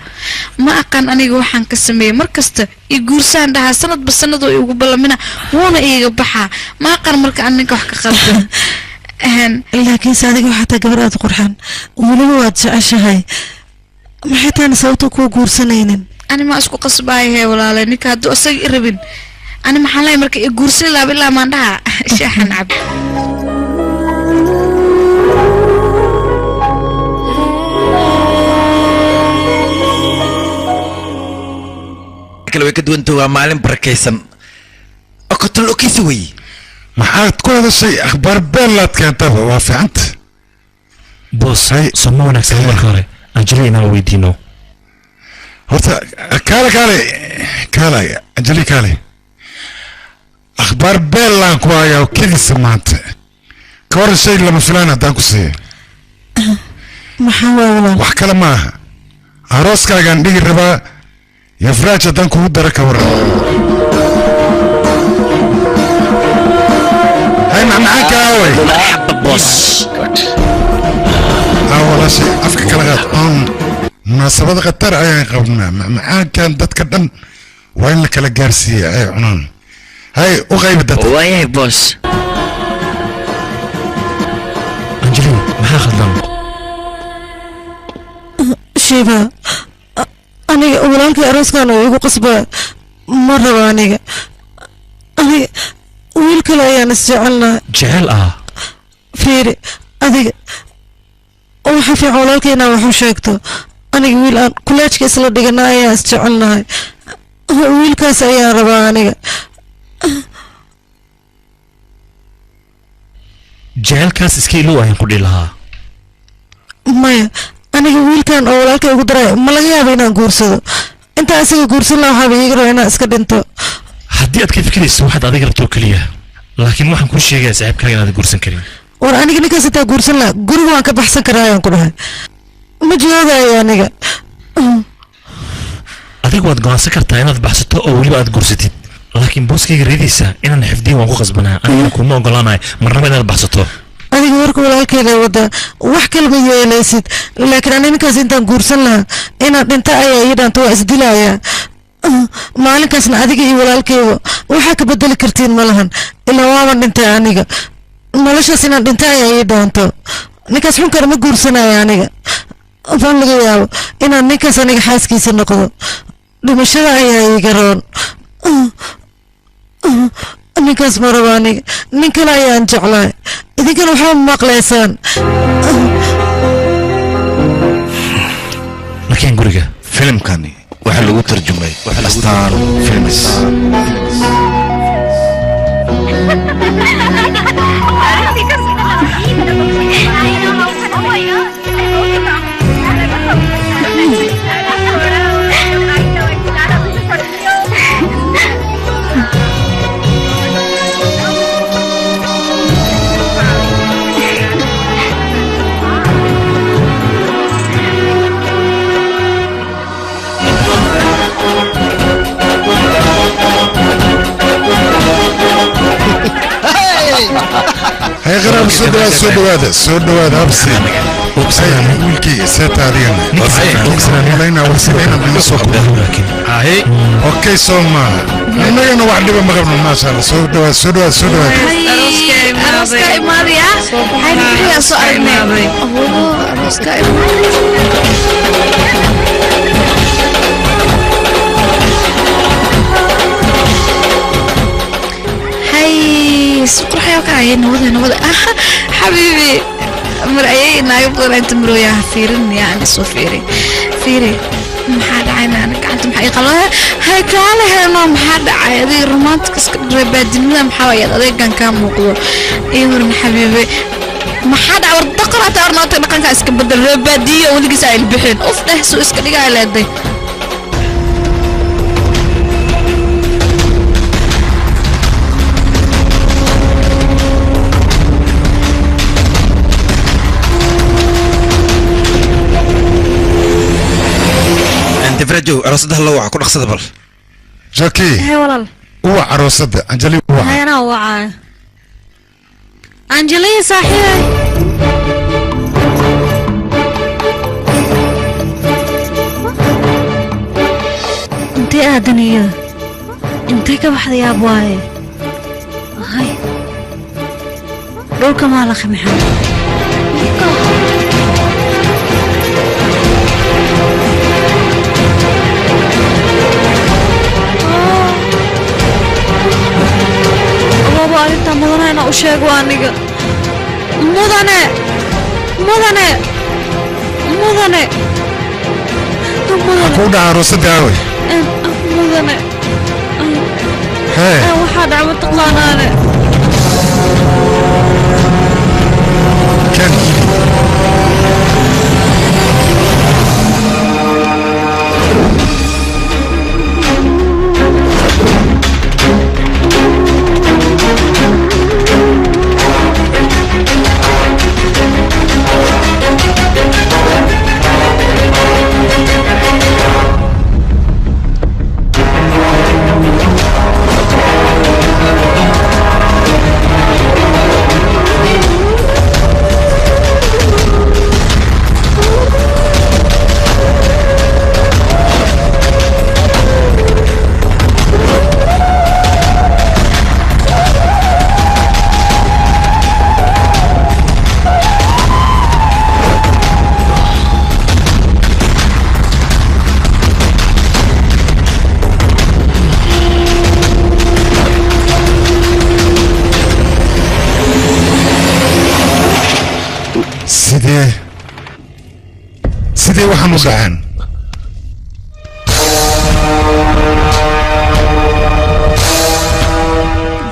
ma aqaan aniga waxaan ka sameeyay markasta i guursan dhaha sanadba sanad oo igu balamina woona iiga baxa ma aqaan marka aniga wax ka qaldan laakiin saadiga waxa taa gabar aad qurxan weliba waad jeceshahay maxay taana sababta ku guursanaynin ani ma isku qasbaayahay walaalahay ninka hadduu asaga i rabin ani maxaan leeyahay marka i guursan laaba ilaa maan dhaha shaaxan cab kale way ka duwanta waa maalin barakaysan oo ka lokiisi way maxaad ku hadashay akhbaar beelaad keentaba waa fiicanta boos soo ma wanaagsan marka hore anjeli inaan weydiino horta kaale anjeli kaale akhbaar beelaan ku hayaa keliisa maanta ka hor shay lama filaan haddaan ku siiya maxaa waa walaal wax kale ma aha arooskaagaan dhigi rabaa يفراج هدان كو دara ka waran هاي معاك اوي مرحبا بوس ولا شيء افك كلا غاد مناسبة قطر ايان قبلنا معاك كان دادك دن وين لك لا غارسي اي عنان هاي وغيب دادك وايه بوس انجلي ما خدام شيبا أنا أولانك أروس كانوا يقول قصبة مرة أنا ويلك لا ينس جعلنا جعل فيري أذي وحفي أولانك أنا وحشيكته أنا ويل أن كلش كسر دقنا ينس جعلنا ويلك سيا رباني جعل كاس إسكيلو أين قدي لها مايا أنا ويلكان أولادك يقدر ما لقيها بينا قرصه أنت أسيق قرص الله حبيبي يقدر هنا أسكت أنت حدي أتكيف كريس واحد أذكر توكليه لكن واحد كل شيء جالس عيب كان هذا قرص كريم وراني كني كسيتا قرص الله قرب وانك بحسن كرايا كلها مجهودة يا نيجا أذيك واد قاس كرتا أنا بحسته أولي بعد قرصتي لكن بوس كي ريديسا إن أنا حفدي وأنقو غصبنا أنا كل ما قلنا مرة بدنا بحسته أذيك warka walaalkeeda wada wax kalma yeelaysid laakiin ani ninkaas intaan guursan lahaa inaad dhinta ayaa ii dhaanta waa isdilayaa maalinkaasna adiga iyo walaalkeyga waxaa ka bedeli kartiin ma lahan ilaa waaban dhintay aniga noloshaas inaan dhinta ayaa ii dhaanto ninkaas xunkana ma guursanaya aniga fan laga yaabo inaan ninkaas aniga xaaskiisa noqdo dhimashada ayaa iiga roon ninkaas ma rabo aniga nin kale ayaan jeclahay idinkana waxaa maqlaysaan laakiin guriga filimkani waxaa lagu tarjumay astaan films هاي غرام سودواد هبسي وبسيان ويلكي سيتا ديانا لينا ورسلينا من السوق هاي اوكي سوما انا واحد ما غبنا ما شاء الله سودواد أروسكا إماريا هاي نحيا سؤالنا أروسكا سكر حياك عين نوضة حبيبي مرأيي نايبضل أنت مرويا فيرن يعني صوفيري فيري محاد عينا أنا كنت محقي قالوا هاي كالها أنا محاد عادي رومانتك ربادي من محاوية هذا كان موقوع إيورن حبيبي محاد عور دقرة أرناطي نقن كاسك بدل ربادية ولقي سايل بحين أوف ده سو اسك لقا على هذي فرجو عروسة الله وعا كل أقصد بل جاكي هاي والله هو عروسة أنجلي هو هاي أنا وعا أنجلي صحيح انتي آدنية انتي كبحد يا أبواي هاي دولك مالك محمد أنت مدنة أنا أشياء وانيك مدنة أكون عروسة داوي مدنة هاي واحد عم تقلانا أنا كان sidee waxaan u dhaceen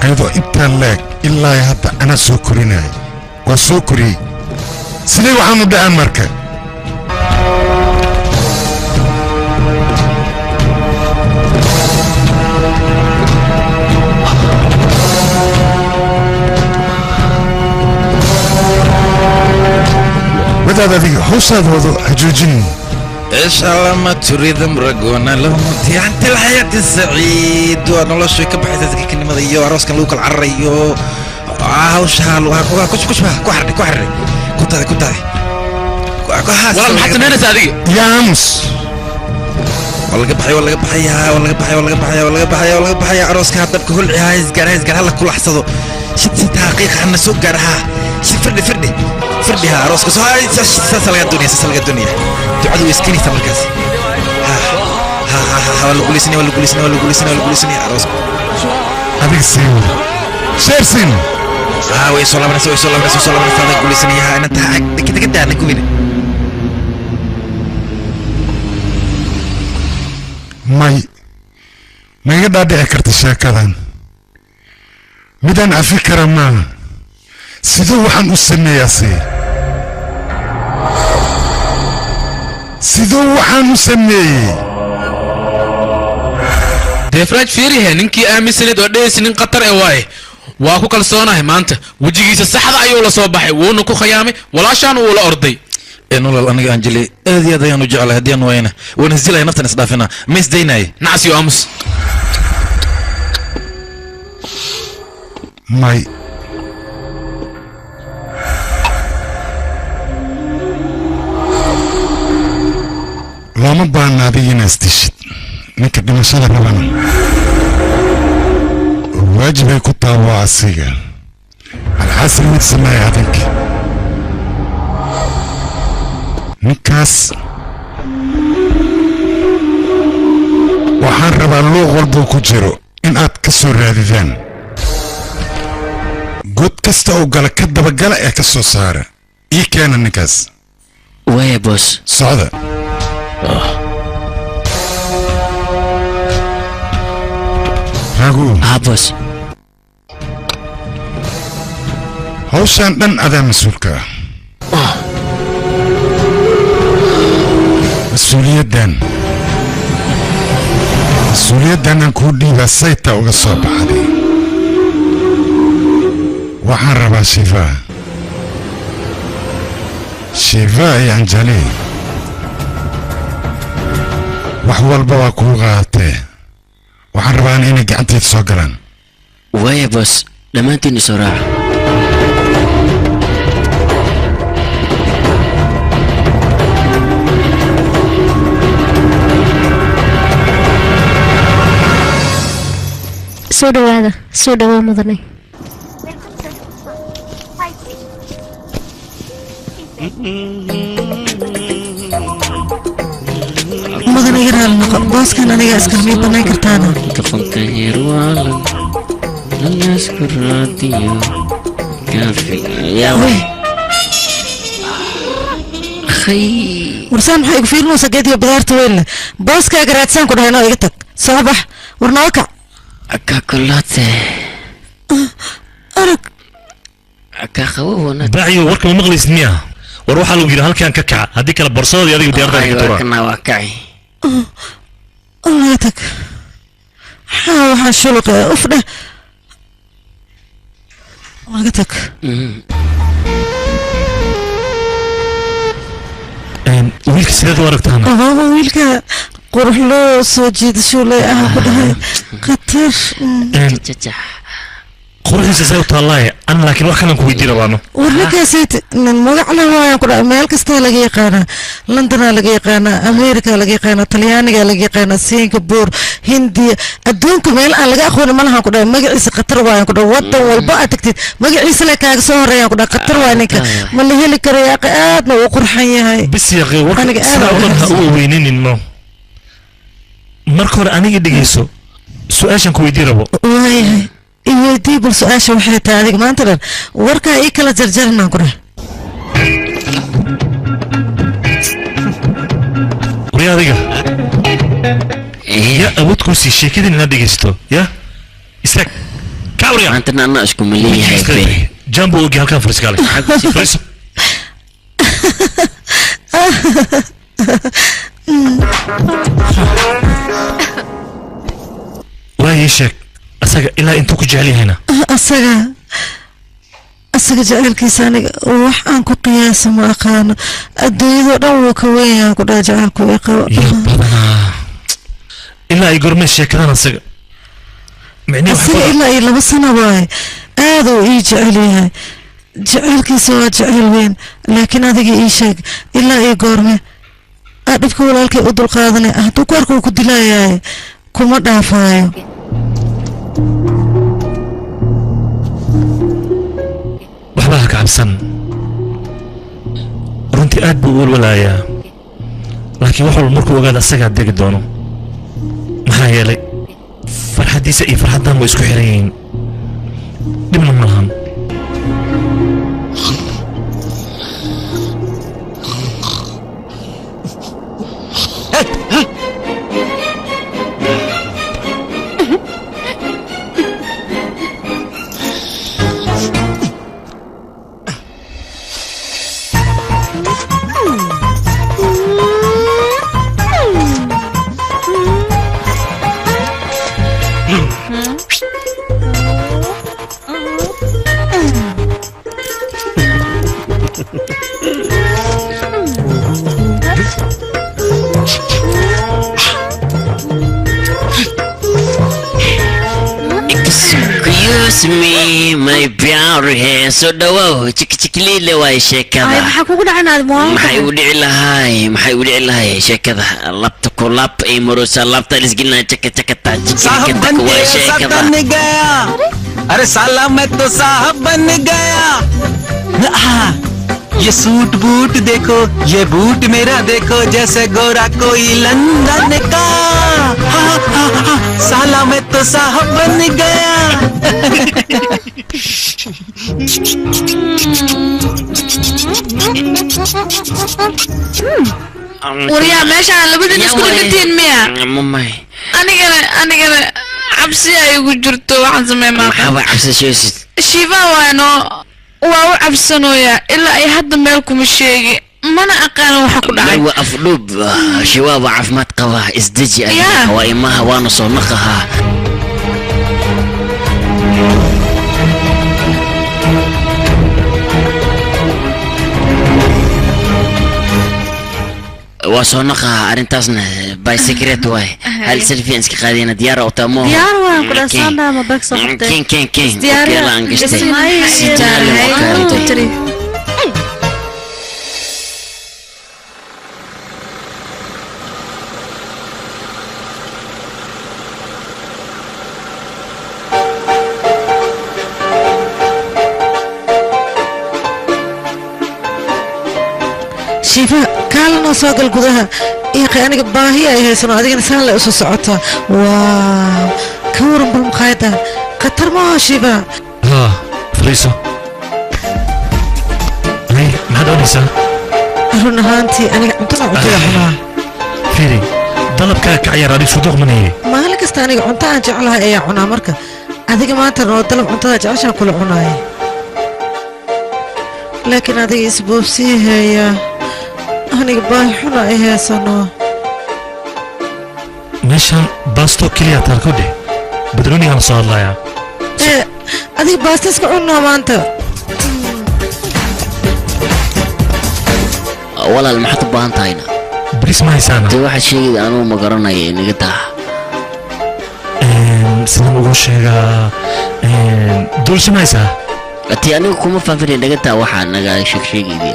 ayadoo intaan leeg ilaa hadda ana soo korinaya waa soo koriyey sidee waxaan u dhaceen marka wadaad adiga hawsaadoodu hajoojin إيش الله ما تريد مرقونا لهم أنت الحياة السعيد ونولش كبحث ذيك الكلمة ذي عروس كان لوك العريو hawshaan waa kushba ku xarri ku taadi walaal maxaad samaynaysaa adiga yaa aamus walaga baxaya arooska dabka hulciyaa isgaar hala kulaxsado shid si taqiiq hana soo gaaraha shid firdhi ha arooska soo saasa laga duuniya ducadu way iskinaysa markaas ha la guulaysanaya arooska adiga sii wada sheersin way soo laabanaysa la guulaysanaya ina tahay degdegadaana gubina ma iga dhaadhici karta sheekadan midaan cafi kara maaha siduu waxaan u sameeyaa siduu waxaan u sameeyey deefraaj fiirihe ninkii aaminsaneed oo dhehaysa nin khatar ee waaye waa ku kalsoonahay maanta wejigiisa saxda ayuu la soo baxay wuuna ku khayaamay walaashaan wuu la orday nolol aniga anjeli aad iyo aad ayaan u jeclahay haddii aan wayna waan isdilaya naftan isdhaafina ma isdaynaye nacsiyo aamus may looma baahna adiga inaad isdishid ninka dhimashada rabana waajibay ku taha waa asiga alxasan mid sameeya adinka ninkaas waxaan rabaa luuq walbuu ku jiro in aad ka soo raadidaan god kasta oo gala ka dabagala ee ka soo saara ii keena ninkaas waya boos socda ragu boos hawshaan dhan adaa mas-uulka ah mas-uuliyaddan aan kuu dhiibaa sayta uga soo baxday waxaan rabaa shifaa iyo anjali wax walba waa kuu qaadatee waxaan rabaan inay gacanteed soo galaan waya boos dhammaantiin isoo raaca soo dhawaada mudanay mudan iga raali noqo booskan aniga iskalmii banayn kartaana kafanka heerwaalan lalaasku raadiyo warsaan maxaa igu fiirinaysa geediyo badaarta weynle booskaaga raadsaan ku dhahay noo iga tag soo bax war noo kac kakulaate arag kaqawowana baaciyo warka ma maqlaysid miya war waxaa lagu yidhi halkaan ka kaca haddii kale borsadooda adigu diyaaradaada ka tura waa kaci naga tag waxaan shuluqe uf dheh naga tag wiilka sideed u aragtaana abaaba wiilka qurux loo soo jiidasho le ah ku dhahay khatar quruxdiisa say u taallaaye an laakiin wax kalan ku weydiin rabaano war ninkaasayt nin magac le waayaan ku dhahay meel kastaa laga yaqaanaa londonaa laga yaqaanaa america laga yaqaanaa talyaaniga laga yaqaanaa singapore hindiya adduunka meel aan laga aqoonin malahan ku dhahay magaciisa khatar waayaan ku dhahay wadan walba aad tagtid magaciisa le kaaga soo horeeyaan ku dhahay khatar waay ninka ma la heli karo yaaqi aadna uu qurxan yahay bis yaqi warka sidaa ulan ha u weyninin no marka hore aniga dhegeyso su-aashan ku weydiin rabo waayahay iweydii bal su-aasha waxay tahay adiga maanta dhan warkaa ii kala jarjaranaan ku dheh wari adiga ya awood kuu sii sheekadin inaad dhegeysto ya istaag kaa wariya maantana anaa isku maleeyahay be jambo ogi halkaan fariiskaale fariiso waa ii sheeg asaga ilaa intuu ku jecel yahayna asaga jacaylkiisa aniga wax aan ku qiyaasa ma aqaano adduunyadoo dhan wuu ka weynyahan ku dhaha jacaylku i qabo iyo badanaa ilaa ay gormee sheekadaan asaga asaga ilaa iyo 2 sano waaye aaduu ii jecel yahay jecelkiisa waa jecel weyn laakiin adiga ii sheeg ilaa ii goorme aa dhibka walaalkay u dulqaadanay hadduu ku arka uu ku dilayahay kuma dhaafaayo waxba ha ka cabsan runtii aad buu u walwalaayaa laakiin wax walba markuu ogaada asagaa degi doono maxaa yeelay farxaddiisa iyo farxaddan way isku xiran yihiin dhibna ma lahan Me, my beauty hair, so dhawow jikjikliile waay sheekada maxaa kugu dhacanaad maxay u dhici lahay sheekada labta ku lab ay murusa labta lisgina jaka jaka साहब बन के सब बन गया अरे साला मैं तो साहब बन गया ये सूट बूट देखो ये बूट मेरा देखो जैसे गोरा कोई लंदन का साला मैं तो साहब बन गया وريا ماشي على بدنا نسكت كتير مية ماي أنا عبسي أيوة جرتو عن زمان ما حابة عبسي شيء شيفا وانو واو عبسنو يا إلا أي حد مالكم الشيء ما أنا أقال وحكو دعي لو أفلوب شباب عفمات قواه ازدجي أيها وإماها وانا صنقها وصنقها أرنتاسنا باي سكريت واي هل سيلفي انسك قادينا ديارة وتامو ديارة وكل سنة ما بك صحتك كين ديارة شيفا كالنا سوق القدها يا أخي أنا باهي هي سنة هذه إنسان لا أسوس عطا واو كورم بالمقايدة كتر ما شيفا فريسو هاي ما هذا نسا أرونا هانتي أنا عمتنا عطيها هنا فيري طلب كاك عيار علي صدوق مني ما لك استاني عمتها جعلها إيه عنا مركة هذيك ما ترى طلب عمتها جعشها كل عناي لكن هذه إسبوسي هي أنا باهي حنا إيه سنة مشان باستو كليا تركودي بدروني أنا صار الله يا إيه هذه باستس كعنا ما أنت ولا المحطة بانتا هنا بريس ما يسانا دي واحد شيء أنا ما قرنا نقطع سنة مغوشة دول شو ما يسا أتي أنا كم فافري نقطع واحد نقا شيء دي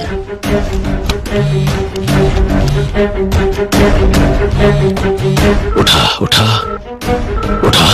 उठा उठा उठा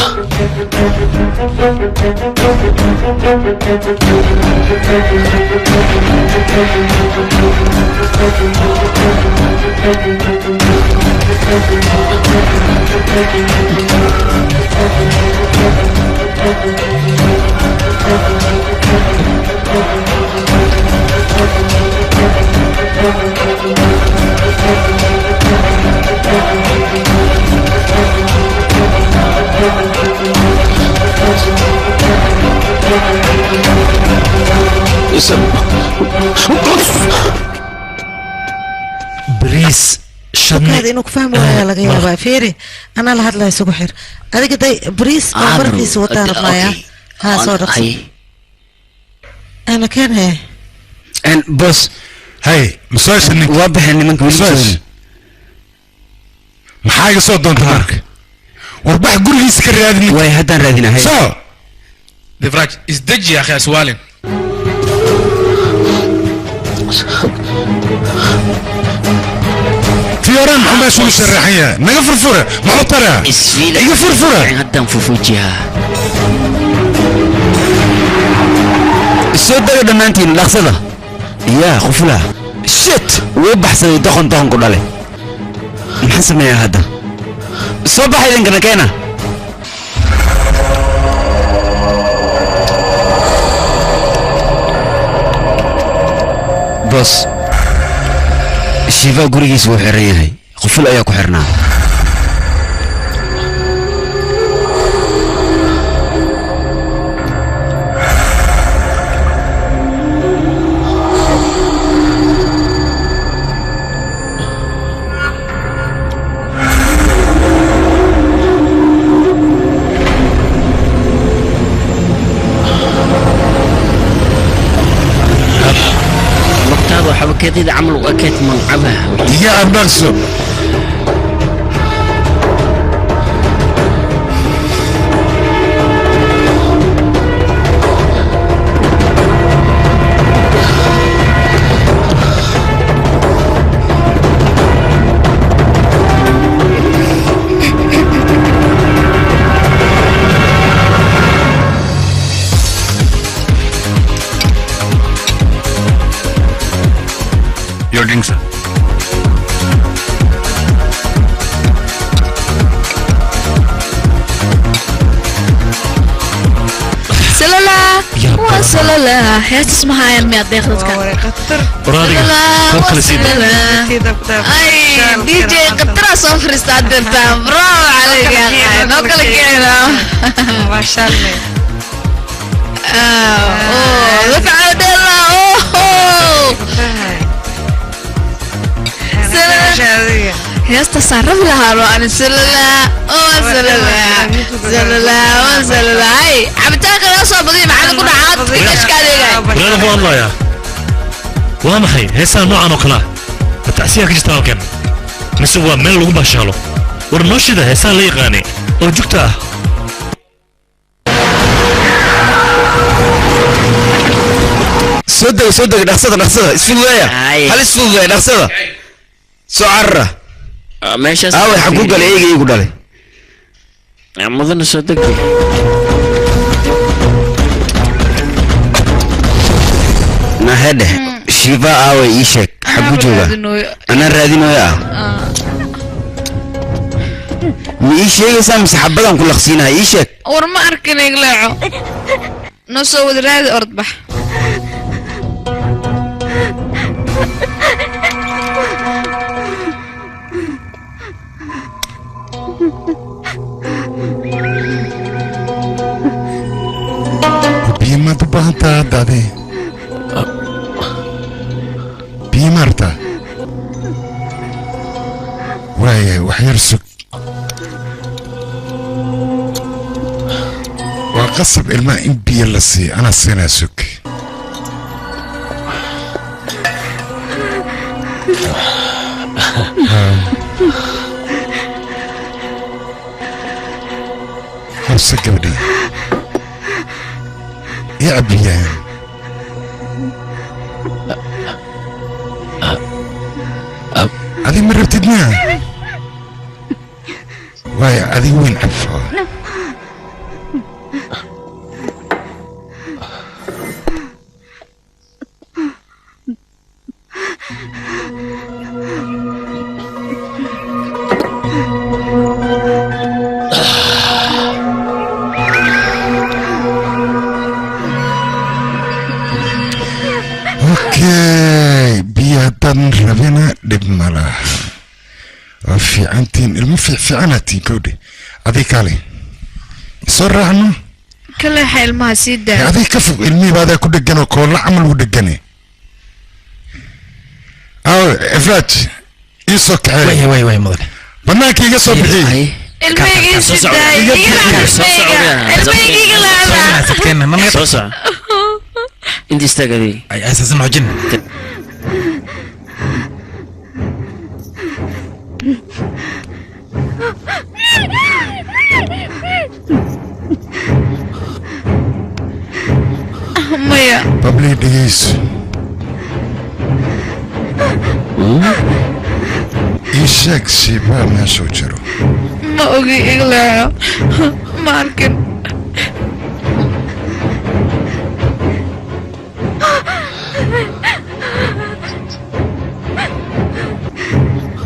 بريس هذا إنك فاهم ولا لا غير بقى فيري أنا لهاد لا يسوق حير هذا كده بريس ما بركي سوتها رفايا ها صورة أنا كان هي أن بس هاي مساج إنك واضح إن منك مساج ما حاجة صوت دون تارك وربح قول لي سكر هذا واي هذا رادينا هاي صو دفراج ازدج يا اخي اسوالن فيوران محمد شو الشرحية نغفر فرة معطرة اسفيلة يغفر فرة هدام فوفوجيها السود ده دمانتين لحظة يا خفلة شت وبحث دخن كل عليه محسن يا هذا صباح إذن كنا كينا بس الشفاء قريس وحريه خفل أياكو حرنا كذا عملوا أكيد ملعبها يا أبنكسو Your drink, sir. سلالا وسلالا هي اسمها يا ميا داخل اي دي جي قطرة صفر استعدلتها برافو عليك يا اخي نوكل كينا ما شاء الله لك عبد الله هي استصرف لها روان سلالا سلالا هاي عبتاك لا صوبدي معاك كل عاد ايش كان ولا والله يا waa maxay heesaa noocan oo kale ah matacsiyaa ka jirta halkan mise waa meel lagu baashaalo war noo shida heesaan la yaqaanay oo jugta ah soo deg dhaqsada isfududeeya hal isfududeeya dhaqsada soo carara meeshaas aawe xaguu galay eega iigu dhalay mudana soo deg nahedhe shiva aawe ii sheeg xaguu jooga anaan raadinooyo ah ma ii sheegaysaa mise xabadaan ku laqsiinaha ii sheeg war ma arkin igleeco noo soo wada raadi ordbax biimaad u baahantaa hadda adi biyo maarta waaya wax yar sug waa qasab ilmaha in biyo la siiyo anaa siinaa sug hawse gabadhi يا أبيان هذه مرة بتدنيها واي هذه وين عفوا ربنا دبنا في عنتين في عنتي كودي هذيك علي صار عنه كل حيل ما سيدا هذيك كفو المي بعد كل جنو كل عمل ودجني أو إفراج يسوق عليه وي مضر بناك يقصب بحي المي سيدا المي سوسع انت استقدي أي أساس معجن babli dhegeyso ii sheeg shiibaa meeshuu jiro ma ogi igleexo ma arkin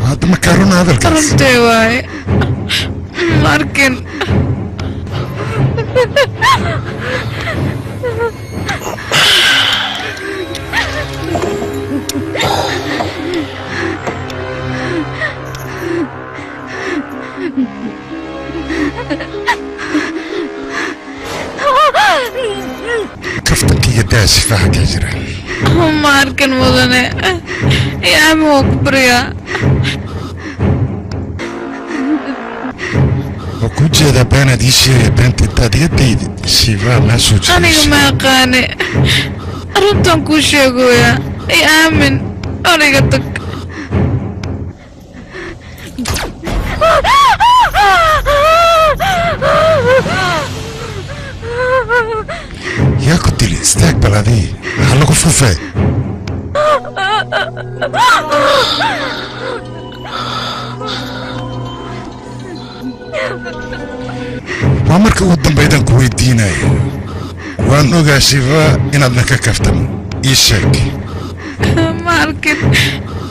hadda ma kaa runa hadalkaas runtay waaye ma arkin kaftankiiga daa sifaaxa kaa jira ma arkin mudane yaami waa ku baryaa waa kuu jeedaa beenaad ii sheegaya beenta intaad iga daydid shiibaa meeshuu jiro aniga ma aqaane runtan kuu sheegoya ay aamin aniga tag yaa ku dili istaag bal adii maxaa lagu fufee waa marka ugu dambaydaan ku weydiinayo waan ogaa shifa inaadna ka kaftamo ii sheeg ma arkin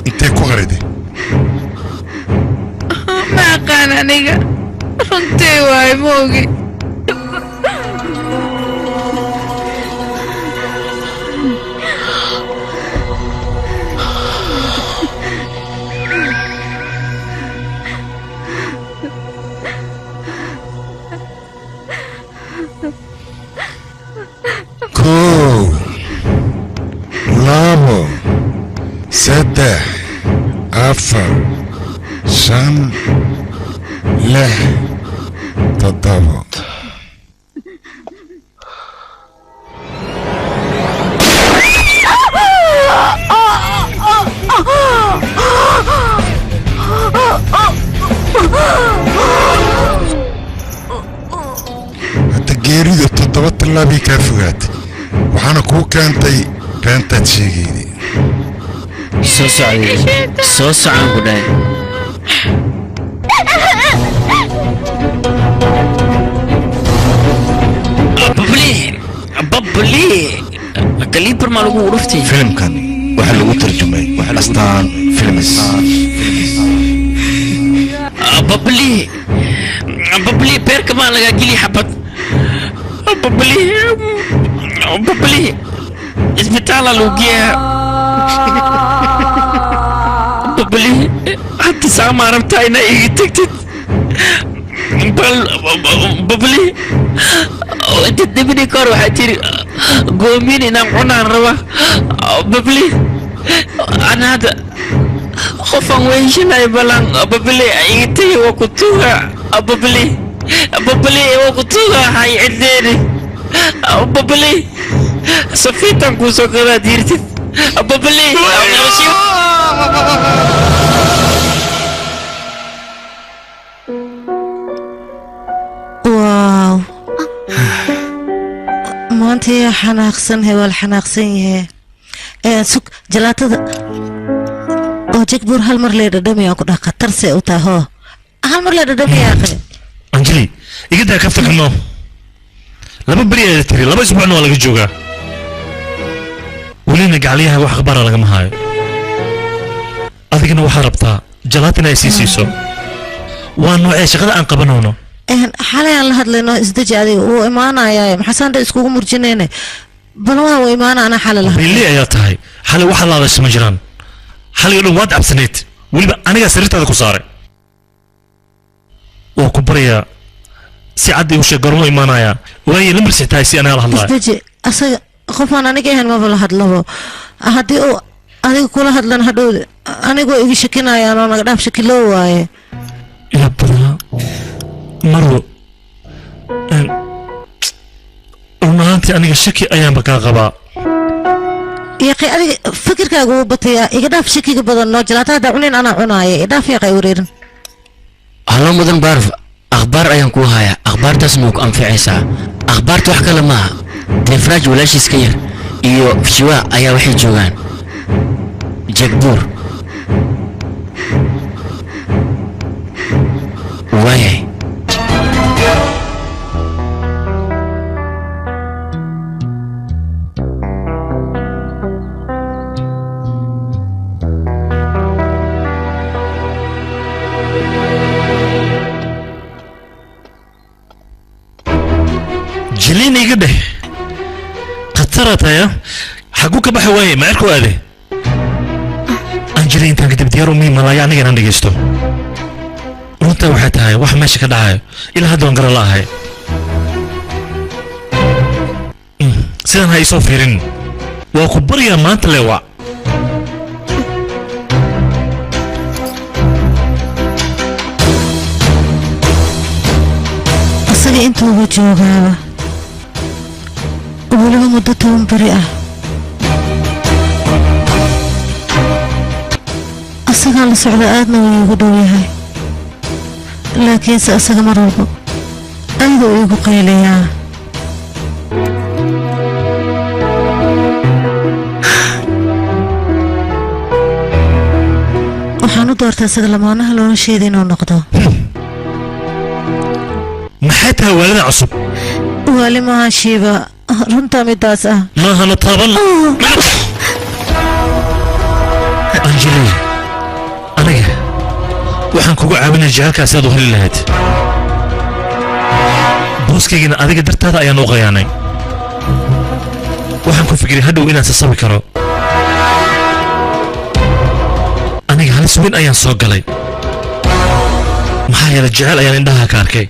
intee ku qaride ma aqaan aniga runtay waaye ma ogi kow labo saddex afar shan lix toddobo hadda geeridu toddoba tallaabii kaa fogaatay waxaana kuu keentay beentaad sheegaydii soo socday soo socon ku dhahay babli kaliibar maa lagu dhuftay filimkan waxaa lagu tarjumay astaan films babli beerka maa lagaa geli xabad babli isbitaala lagu geeyaa babli hadda saama rabtaa inaa iga tagtid bal babli inta dibini kahor waxaa tiri goomin inaan cunaan raba babli ana hadda qofaan weyshanay balan babli iga tagi waa ku tuuga babli waa ku tuuga hay cideeni babli safiitan kuu soo gadaa diirtid babli waaw maanta yaa xanaaqsan he waa la xanaaqsan yahe sug jalaatada oo jegbuur hal mar lee dhadhamiyaa ku dhah khatarse u tahay hoo hal mar lee dhadhamiyaa qale anjeli iga daa kaftakano laba beri ayaa tiri laba isbuucna waa laga joogaa welina gacliyaha wax akhbaara lagama haayo adigana waxaad rabtaa jalaatina ay sii siiso waa noocee shaqada aan qabanayno xalay aan la hadlayno isdeji adiga wuu imaanayaa maxaasaan dha iskugu murjinayne bal waa uu imaana anaa xalay lahaa billi ayaa tahay xalay waxa laadasha ma jiraan xalay oo dhan waad cabsaneed weliba anigaa sariirtaada ku saaray waa ku barayaa si caddi u sheeg gormo imaanayaa waaye la marsi tahay si anaa la hadlaayo isdeji asaga qofaan aniga ahayn maba la hadlabo haddii uu adiga kula hadlan hadhowda anigoo iga shakinayaan oo naga dhaaf shakiloo waaye ila badaa marwo run ahaantii aniga shaki ayaanba kaa qabaa yaqi adiga fikirkaaga wuu batayaa iga dhaaf shakiga badan noo jalaata haddaa cunin anaa cunaaya idhaaf yaqay wareerin hallo mudan baarf akhbaar ayaan kuu hayaa akhbaartaasna waa ku anficaysaa akhbaarta wax kale maaha deefraaj walaashiis ka yar iyo shiwa ayaa waxay joogaan jagbuur waayay jiliin iga dheh khatarataaya xaguu ka baxa waaye macerku aade aan jilay intaan kadib diyaar u miimalaya aniga inaan dhegaysto runtaa waxay tahay wax meesha ka dhacayo ilaa hadda waan gara la'ahay sidan ha isoo fiirin waa ku baryaa maanta leewa asaga intuuba joogaaba weliba muddo 10 beri ah asagaa la socda aadna wuu iigu dhow yahay laakiinse asaga mar walba aad uu iigu qaylayaa waxaan u doortay asaga lamaanaha nolosheeda inuu noqdo maxay tahay waalida cusub waali maaha shiiba runtaa midaas ah maahana taaban anjeli aniga waxaan kugu caawinaya jacaylkaasi aad u heli lahayd booskaygana adiga dartaada ayaan u qayaanay waxaan ku fikiray hadhow inaan sasabi karo aniga halis weyn ayaan soo galay maxaa yeelay jacayl ayaan indhaha ka arkay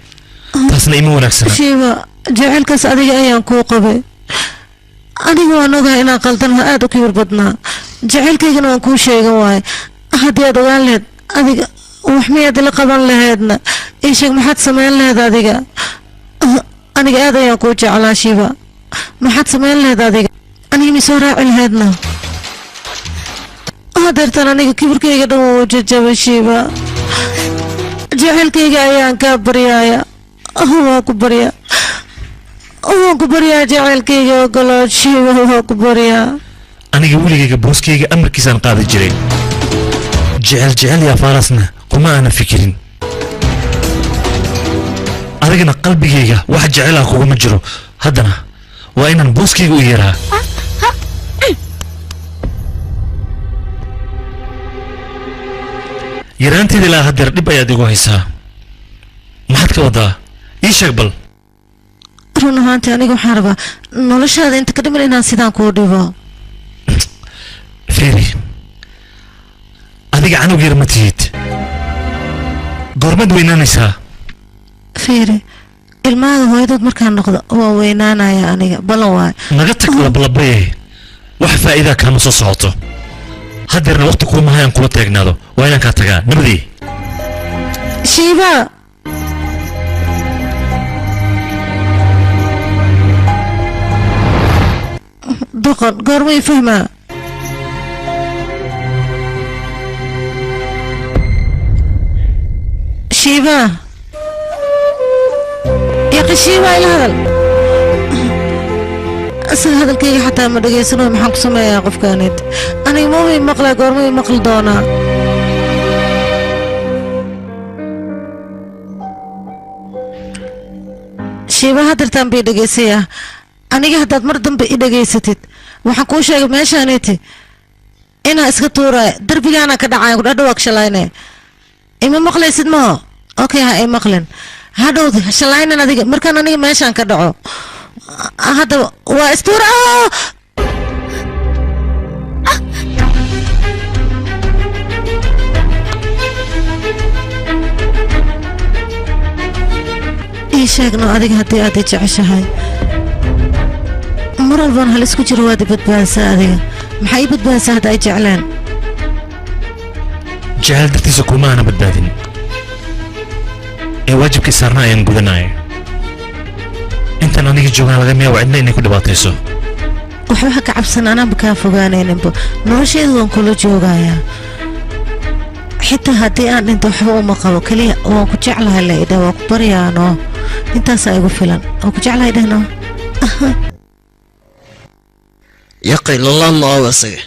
taasna ima wanaagsana shiiba jacaylkaas adiga ayaan kuu qabay aniga waan ogahay inaan qaldanaha aad u kibir badnaa jacaylkaygana waan kuu sheegan waaye haddii aad ogaan lahayd adiga wax miyaad ila qaban lahaydna ii sheeg maxaad samayn lahayd adiga aniga aad ayaan kuu jeclaa shiiba maxaad samayn lahayd adiga aniga misoo raaci lahaydna hadeertan aniga kibirkayga dhan wuu jajabay shiiba jacaylkayga ayaan kaa baryaaya waan ku baryaa jacaylkayga ogoloo shiiba waan ku baryaa aniga weligayga booskayga amarkiisaan qaadi jiray jecel yaa faarasna kuma aana fikirin adigana qalbigayga wax jecelah kuguma jiro haddana waa inaan booskayga u yeeraa yaraanteeda ilaa haddeer dhib ayaad igu haysaa maxaad ka wadaa ii sheeg bal run ahaantii aniga waxaan rabaa noloshaada inta ka dhiman inaan sidaan kuu dhibo fiiri adiga canug yar ma tihid goormaad weynaanaysaa fiiri ilmahaaga hooyadood markaan noqdo waa weynaanaya aniga ballan waay naga tag lablabaye wax faa'iidaa kaama soo socoto haddeerna waqti kuumaha aan kula taagnaado waa inaan kaa tagaa nabadii shiiba doqon goorma ii fahmaa shiiba yaqi shiiba ila hadal asaga hadalkayga xataa ma dhegaysano maxaan ku sameeyaa qofkaanid aniga mama ii maqlaa goorma ii maqli doonaa shiiba hadeertaan bii dhegaysayaa aniga haddaad mar dambe i dhegaysatid waxaan kuu sheegay meeshaaniti inaa iska tuuraya derbigaana ka dhacaya kudhadhawaag shalayne ima maqlaysid maho okay ha i maqlin hadhowd shalaynan adiga markaan aniga meeshaan ka dhaco haddaba waa istuura ii sheegno adiga haddii aad i jeceshahay mar walbaan hal isku jiro waad i badbaadisaa adiga maxaa ii badbaadisaa hadda ay jecleen jecel dartiisa kuma aana badbaadin ee waajibkii saarna ayaan gudanaya intaan aniga joogaan laga miyaa cidna inay ku dhibaatayso waxba ha ka cabsan anaanba kaa fogaanayninba nolosheedu waan kula joogayaa xitaa haddii aan dhinto waxba uma qabo keliya waan ku jeclahay la idha waa ku baryaano intaasaa igu filan waan ku jeclahay dhehno yaqay lalaan ma awa isaga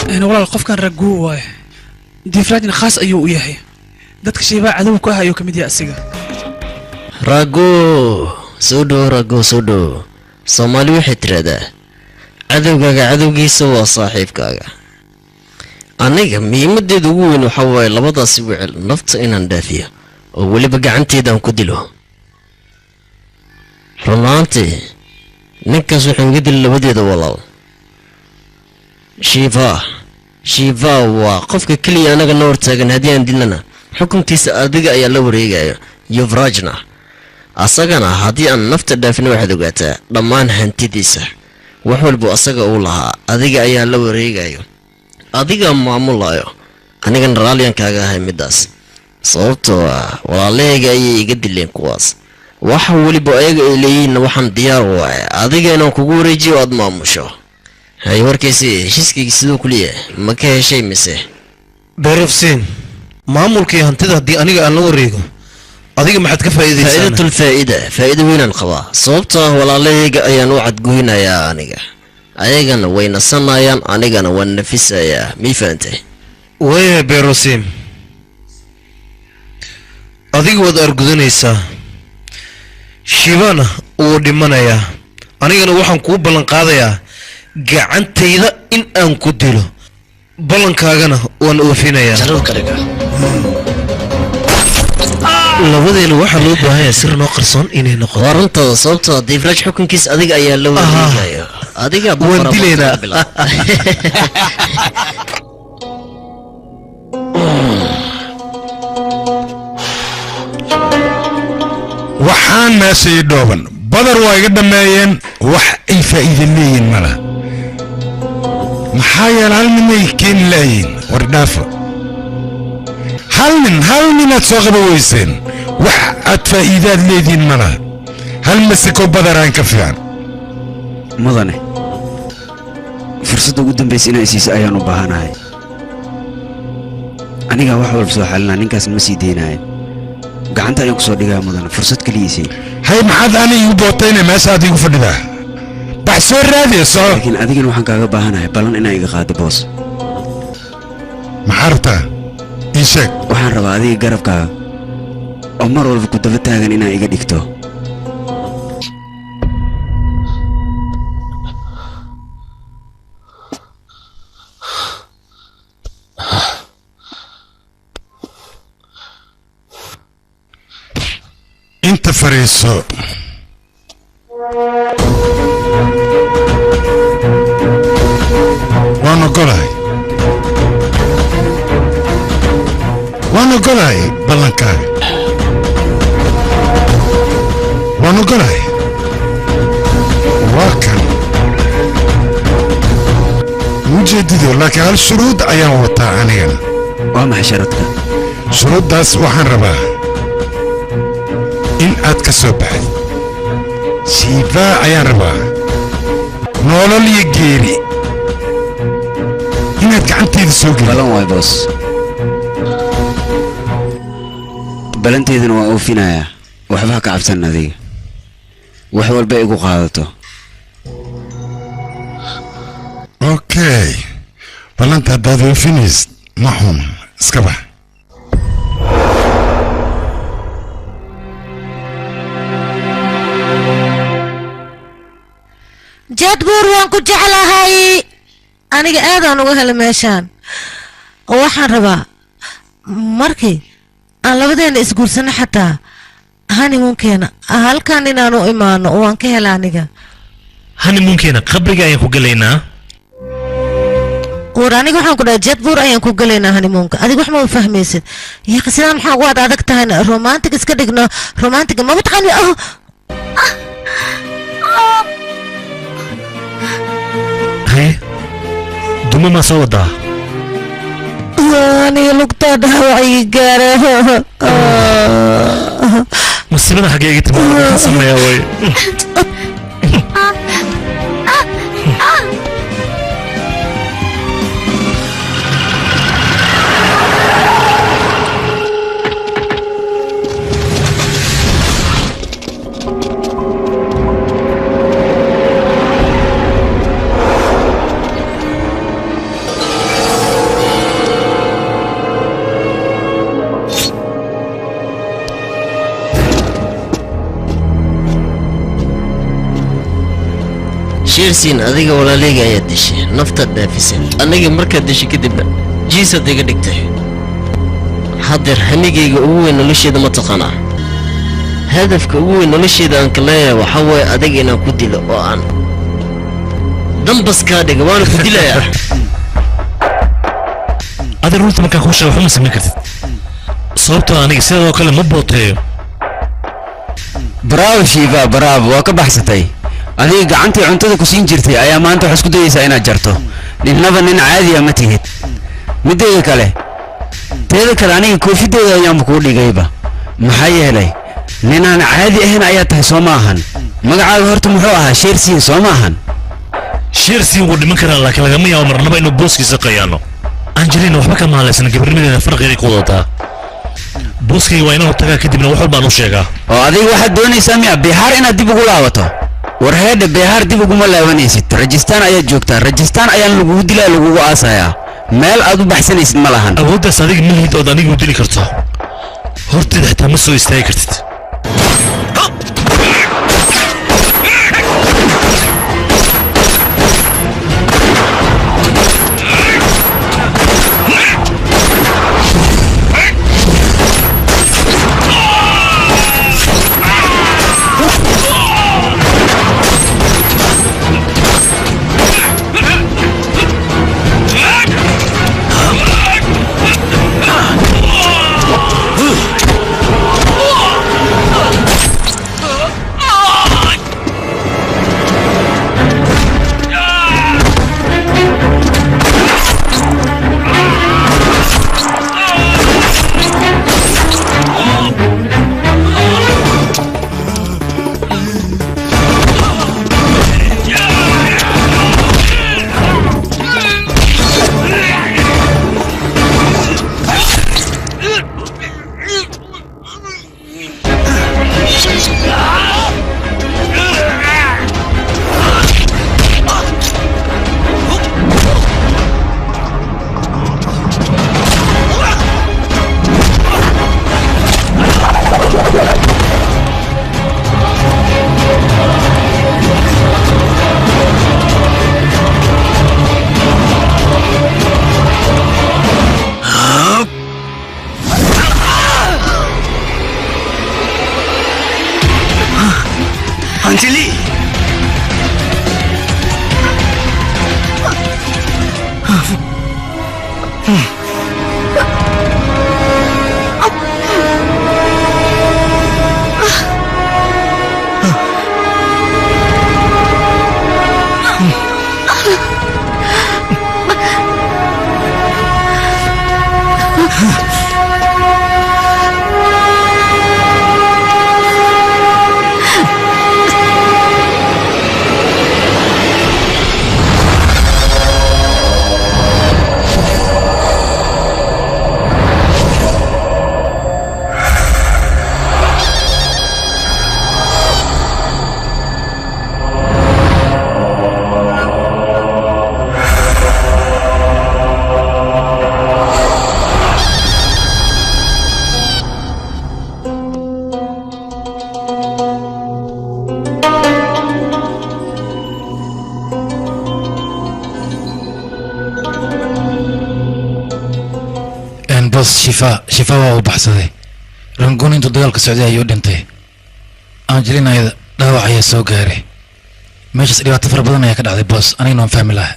أنا والله القف كان رجوع واي ديفراجنا خاص أيو وياهي dadka sheebaa cadow ka hayo kamid yahay asiga rago soo dhow soomaali waxay tiraahdaa cadowgaaga cadowgiisa waa saaxiibkaaga aniga muhiimadeeda ugu weyn waxaa waaye labadaasi wicil nafta inaan dhaafiyo oo weliba gacanteedaan ku dilo runaantii ninkaas wuxuu iga dili labadeeda walaal shiva waa qofka keliya anaga na hortaagan haddii aan dilnana xukunkiisa adiga ayaa la wareegaya yuvrajna asagana haddii aan nafta dhaafin waxaad ogaataa dhammaan hantidiisa wax walbu asaga uu lahaa adiga ayaa la wareegayo adiga maamulayo anigana raalliyan kaaga ahay middaas sababtoo ah walaalahayga ayay iga dileen kuwaas waxa weliba ayaga ay leeyihiinna waxaan diyaar u ahay adiga inaan kugu wareejiyo aad maamusho hay warkaysi heshiiskayga siduu kuliya ma ka heshay mise beerafsiin maamulkii hantida haddii aniga aan la wareego adiga maxaad ka faa'iidaysaa faa'iido weynaan qabaa sababtoo ah walaalahayga ayaan u cadgoynayaa aniga ayagana way nasanayaan anigana waan nafisayaa mii fahantay waya beerosiim adiga waad argudanaysaa shibana wuu dhimanayaa anigana waxaan kuu ballan qaadayaa gacantayda in aan ku dilo ballankaagana waan oofinayaa labadeena waxaa loo baahanyaa sir noo qarsoon inay noqoto warantada sababtoo diifraaj xukunkiis adiga ayaa la wareegayo adiga waan dilaynaa waxaan meeshay dhooban badar waa iga dhammeeyeen wax ay faa'iida leeyihin mala maxaa yeele hal ninay keeni laayiin war dhaafo hal ninaad soo qaba weyseen wax aad faa'iidaad leediin mala hal masiko badaraan ka fiican mudane fursadda ugu dambaysa inaa isiisa ayaan u baahanahay anigaa wax walba soo xalinaa ninkaas ma sii deynaaya gacanta ayaan ku soo dhigaa mudane fursad keliyiisii hay maxaad ani igu bootayna meeshaad igu fadhidaa bax soo raadiyso laakiin adigana waxaan kaaga baahanahay ballan inaa iga qaado boos maxaa rabtaa ii sheeg waxaan rabaa adiga garabkaaga oo mar walba ku daba taagan inaa iga dhigto inta fariiso waan ogolahay ballankaaga waan ogolahay waa kan ujeedido laakiin hal shuruud ayaan wataa anigana waa maxay sharadka shuruuddaas waxaan rabaa in aad ka soo baxay shiifaa ayaan rabaa noolol iyo geeri inaad gacanteeda soo gelin balan waay boos balanteedana waan oofinayaa waxba ha ka cabsan adiga wax walba igu qaadato okay ballanta haddaad oofinaysid ma xun iska bax jadbuur waan ku jeclahay aniga aadaan uga hela meeshaan waxaan rabaa markii aan labadeena isguursano xataa hanimuunkeena halkan inaanu imaano waan ka hela aniga hanimuunkeena qabriga ayaan ku gelaynaa war aniga waxaan ku dhahay jadbuur ayaan ku gelaynaa hanimuunka adiga wax ma fahmaysid yaqa sidaa maxaa ugu adag tahayna romantic iska dhigno romantiga maba taqaani haye duma maa soo wadaa aniga lugtaa dhaawacii gaara musiibada xaggee iga timaada maxaa sameeyaa way sheersiin adiga walaaleyga ayaa dishay naftaad dhaafisay aniga markaad dishay kadibna jiisaad iga dhigtay haddeer hamigayga ugu weyn nolosheeda ma taqaanaa hadafka ugu weyn nolosheeda aan ka leeyahay waxaa waaye adiga inaan ku dilo oo aan dambas kaa dhiga waana ku dilayaa adi runta markaan kuu sheego waxuma samayn kartid sababtoo aniga sidoo kale ma booteeyo bravo shiifa bravo waa ka baxsatay adiga gacantii cuntada ku siin jirtay ayaa maanta wax isku dayaysaa inaad jarto ninnaba nin caadiya ma tihid middeeda kale teeda kale aniga koofideeda ayaanba kuu dhigayba maxaa yeelay ninaan caadi ahayn ayaa tahay soo ma ahan magacaaga horta muxuu ahaa sheersiin soo ma ahan sheersiin wuu dhiman karaa laakiin lagama yaabo marnaba inuu booskiisa qayaano angelina waxba ka maalaysana gabarnimadeeda farqiga ku wadataa booskayga waa inaan tagaa kadibna wax walbaan u sheegaa oo adiga waxaad doonaysaa miya beehaar inaad dib ugu laabato war heedha beehaar dib uguma laabanaysid rajistaan ayaad joogtaa rajistaan ayaan lagugu dilaa lagugu aasayaa meel aad u baxsanaysid ma lahan awooddaas adiga ma lihid ood anigu dili karto horteeda xitaa ma soo istaagi kartid shifa waa u baxsaday rangoon intuu dagaalka socday ayuu dhintay angelina ayada dhaawac ayaa soo gaaray meeshaas dhibaato fara badan ayaa ka dhacday boos anigana waan fahmi lahaa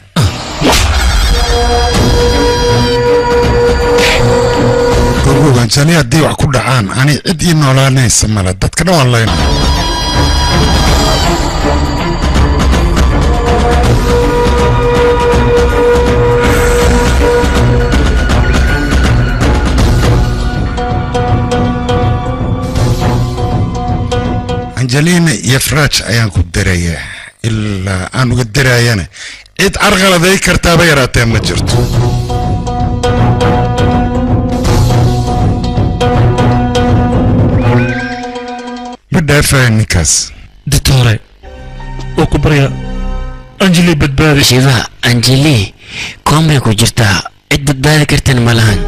ogogaan jani haddii wax ku dhacaan ani cid ii noolaanaysa male dadka dhan waan layna angelina iyo fraaj ayaan ku darayaa ilaa aan uga daraayana cid carqaladay kartaaba yaraatee ma jirto ma dhaafayo ninkaas ditore oo ku barya anjeli badbaadi shiva anjeli koomay ku jirtaa cid badbaadi kartana ma lahan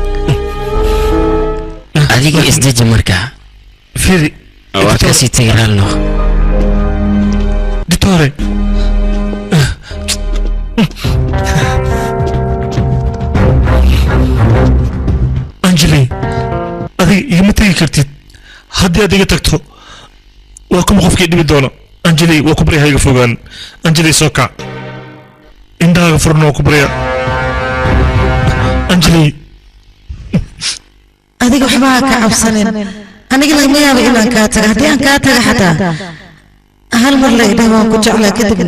adiga isdeji markaa firi waa kasii tegi raalno ditore anjeli adiga igama tegi kartid haddii aad iga tagto waa kuma qofkii dhibi doono anjeli waa ku barya ha iga fogaan anjeli soo kac indhahaaga furna waa ku barya anjeli adiga waxba ha ka cabsanin aniga lagama yaabo inaan kaa taga haddii aan kaa taga xataa hal mar la idhah waan ku jeclaa kadib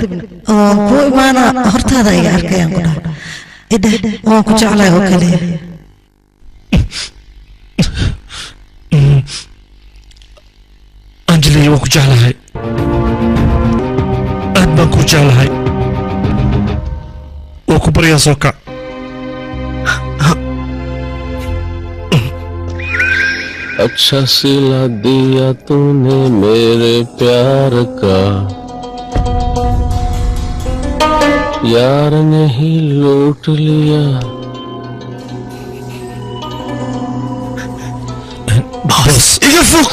waan kuu imaana hortaada iga arkayaan ku dhaha idheh waan ku jeclaa oo kaliya anjeli waan ku jeclahay aad baan ku jeclahay waa ku baryaa soo kac अच्छा सिला दिया तूने मेरे प्यार का यार नहीं लूट लिया بوس إيجا فوق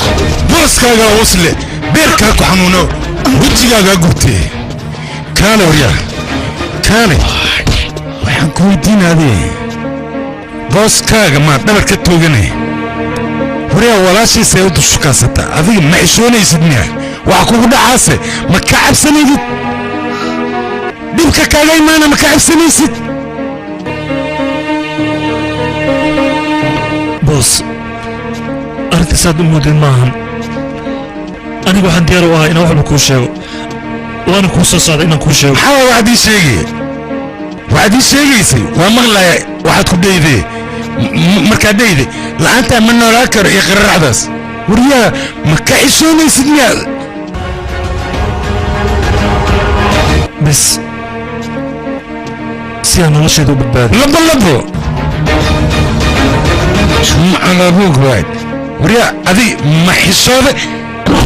بوس كاغا وصل بيركا كحنونو وجهاغا غوتي كان وريا كان waxaan ku weydiinaaday booskaaga ma dhabarka tooganay horiya walaashiisa ay u dushukaasata adiga ma xishoonaysid miya waxa kugu dhacaase ma ka cabsanaysid dhibka kaaga imaana ma ka cabsanaysid boos arrintasaad u moodeen maahan aniga waxaan diyaar u ahaa inaan waxba kuu sheego waana kuu soo socda inaan kuu sheego maxaa waxaad ii sheegay waxaad ii sheegaysay waa maqlaya waxaad ku dhayday markaad dhayday la'aantaa ma noolaa karo iyo qararacdaas waryaa ma ka xishoonaysid miyaa bes si aan nolosheeda u badbaadi labo macalabuug waay waryaa adig ma xishooda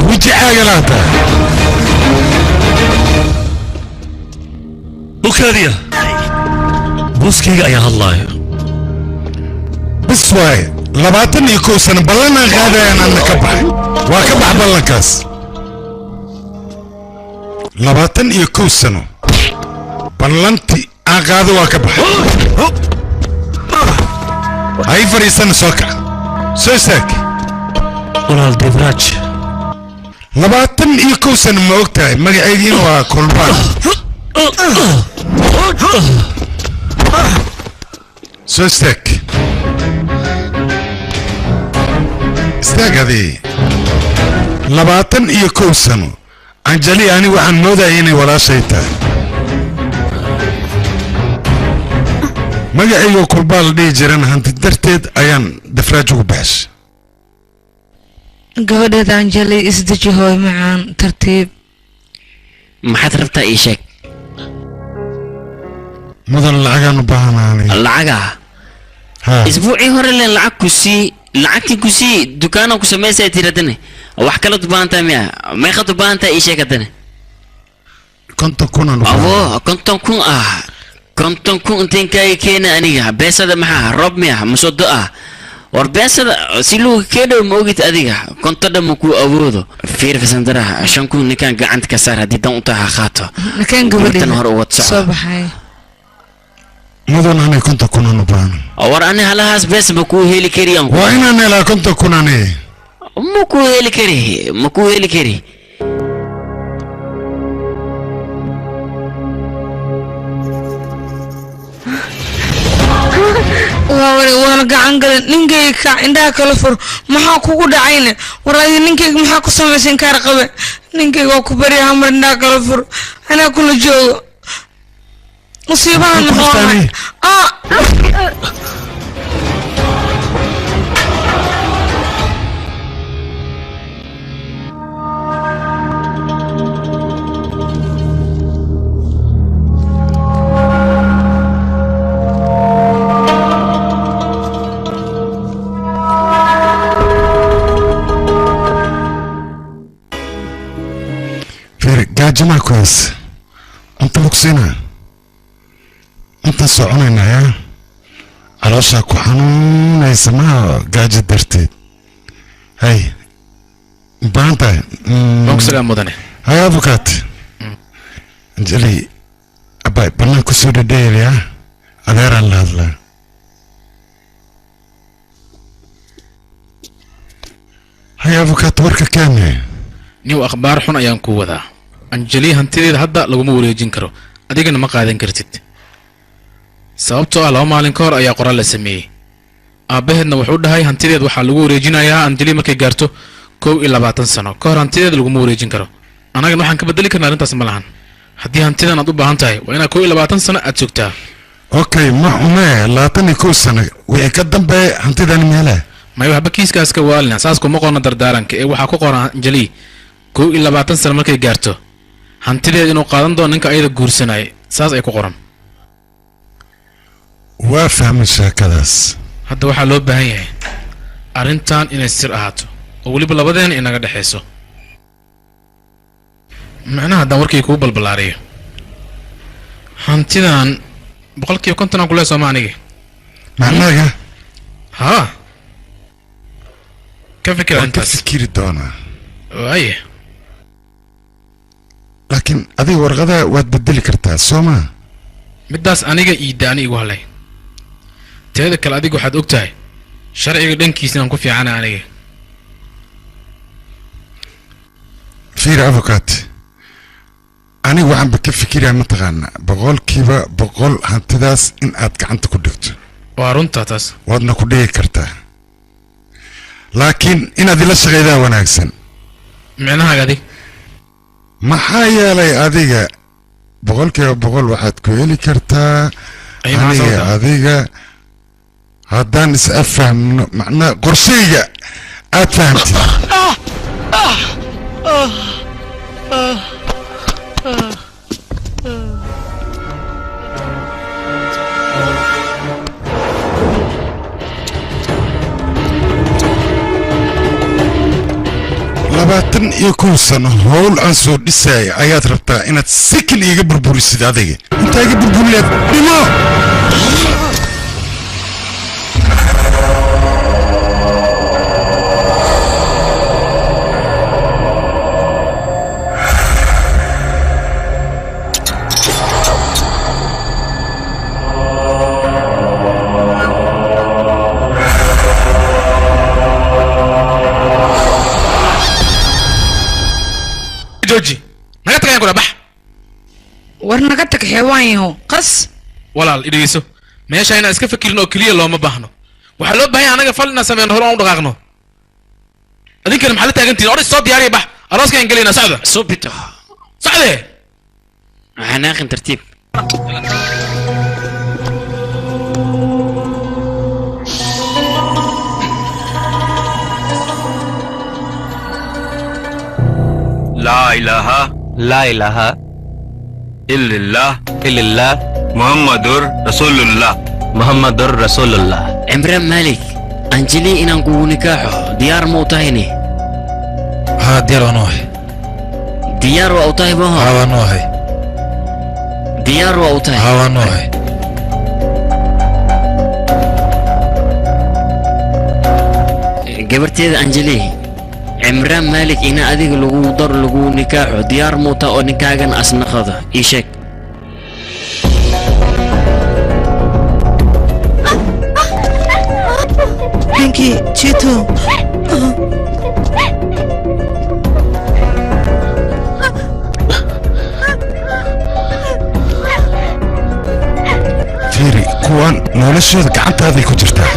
wejicaaga laantaa ukaadiya booskayga ayaa hadlaayo bes waaye 21 sano ballanaan qaadayaan anna ka baxay waa ka bax ballankaas 21 sano ballantii aan qaado waa ka baxay hay fariisan soo kac soo istaag walaal debraaj 21 sano ma ogtahay magacaygiina waa kulbaan soo istaag istaag adii 21 sano anjali ani waxaan moodaya inay walaashay tahay magacaygo kulbaa la dhihi jiran hanti darteed ayaan dafraaj ugu baxshay gabadheeda anjali isdeji hooy macaan tartiib maxaad rabtaa ii sheeg mudan lacagaan u baahanaanay lacaga isbuucii hore leen lacag ku sii lacagtii ku sii dukaana ku samaysaa tiradane wax kala dubaantaa miya meeqa dubaantaa ii sheeg haddane 50,000 abo 50,000 ah 50,000 inteen kaaga keena aniga beesada maxaa roob miya masodo ah war beesada si loo keedhow ma ogid adiga kontada ma ku awoodo fiir fasandaraha 5,000 ninkaan gacanta ka saar haddii dan u taha qaato ninkaan gabadheeda hore uga soo baxay mudan anay 50,000 u baahan war ani halahaas bees ma ku heli kariyaan waa inaan helaa 50,000 ani ma ku heli kari waana gacan galan ninkayga kac indhaha kala fur maxaa kugu dhacayne waraadi ninkayga maxaa ku samaysan kaar qabe ninkayga waa ku barya hamar indhaha kala fur anaa kula joogo musiibahan maxaa جماعة كويس انت لوكسينا انت سعونينا يا علاشا كوحانون يسمعها قاجة درتي هاي بانتا لوكسينا مدني هاي افوكات انجلي ابا tahay bannaan ku soo dhadheelaya adeeraan la hadlaa hay abukaat warka keene niw akhbaar xun ayaan ku wadaa anjeli hantideeda hadda laguma wareejin karo adigana ma qaadan kartid sababtoo ah 2 maalin ka hor ayaa qoraal la sameeyey aabbaheedna wuxuu dhahay hantideed waxaa lagu wareejinayaa anjeli markay gaarto 21 sano ka hor hantideeda laguma wareejin karo annagana waxaan ka bedeli karnaa arrintaas ma lahan haddii hantidan aad u baahan tahay waa inaad 21 sano aad joogtaa okay ma umee 21 sano wixii ka dambeeya hantidan meelaa may waxba kiiskaas ka waalina saas kuma qorna dardaaranka ee waxaa ku qoran anjeli 21 sano markay gaarto hantideed inuu qaadan doono ninka ayada guursanayay saas ay ku qoran waa fahmay sheekadaas hadda waxaa loo baahan yahay arrintan inay sir ahaato oo weliba labadeena inaga dhexayso macnaha haddaan warkii kugu balbalaariyo hantidan 50% aan kule sooma anigi macnaga haa ka fikira intaas fikiri doonaa waaye laakiin adiga warqadaha waad bedeli kartaa soo maa middaas aniga iidaani igu halay teeda kale adiga waxaad og tahay sharciga dhankiisa inaan ku fiicana aniga fiir abukaat aniga waxaanba ka fikirayaa mataqaanaa 100% hantidaas in aad gacanta ku dhigto waa runtaa taas waadna ku dhigi kartaa laakiin inaad ila shaqaydaa wanaagsan micnahaaga adig maxaa yeelay adiga 100% waxaad ku heli kartaa adiga haddaan is afahmno macnaa qorshayga aad fahamtid labaatan iyo 1 sano howl aan soo dhisaya ayaad rabtaa inaad sikin iiga burburisid adiga intaa iga burburileed dhimo جوجي naga tagayaan kula bax war naga tag xewaan yahow qas walaal idhiiso meesha inaan iska fakirin oo keliya looma baahno waxaa loo baahan yahay anaga fal inaan sameyno hore aan u dhaqaaqno adinkana maxaa la taagantihin odhay soo diyaariya bax arooskaan gelayna socda subito socdee xanaaqin tartiib لا إله إلا الله محمد رسول الله عمران مالك أنجلي إن أنكو نكاحه ديار موتايني ها ديار ونوحي ديار وأوتاي بها ها ونوحي ديار وأوتاي ها ونوحي قبرتي أنجلي عمران مالك إنا أديك لغو در لغو نكاحو ديار موتا أو نكاغن أسنخذ إيشك بينكي تشيتو fiiri kuwaan noloshooda gacantaaday ku jirtaa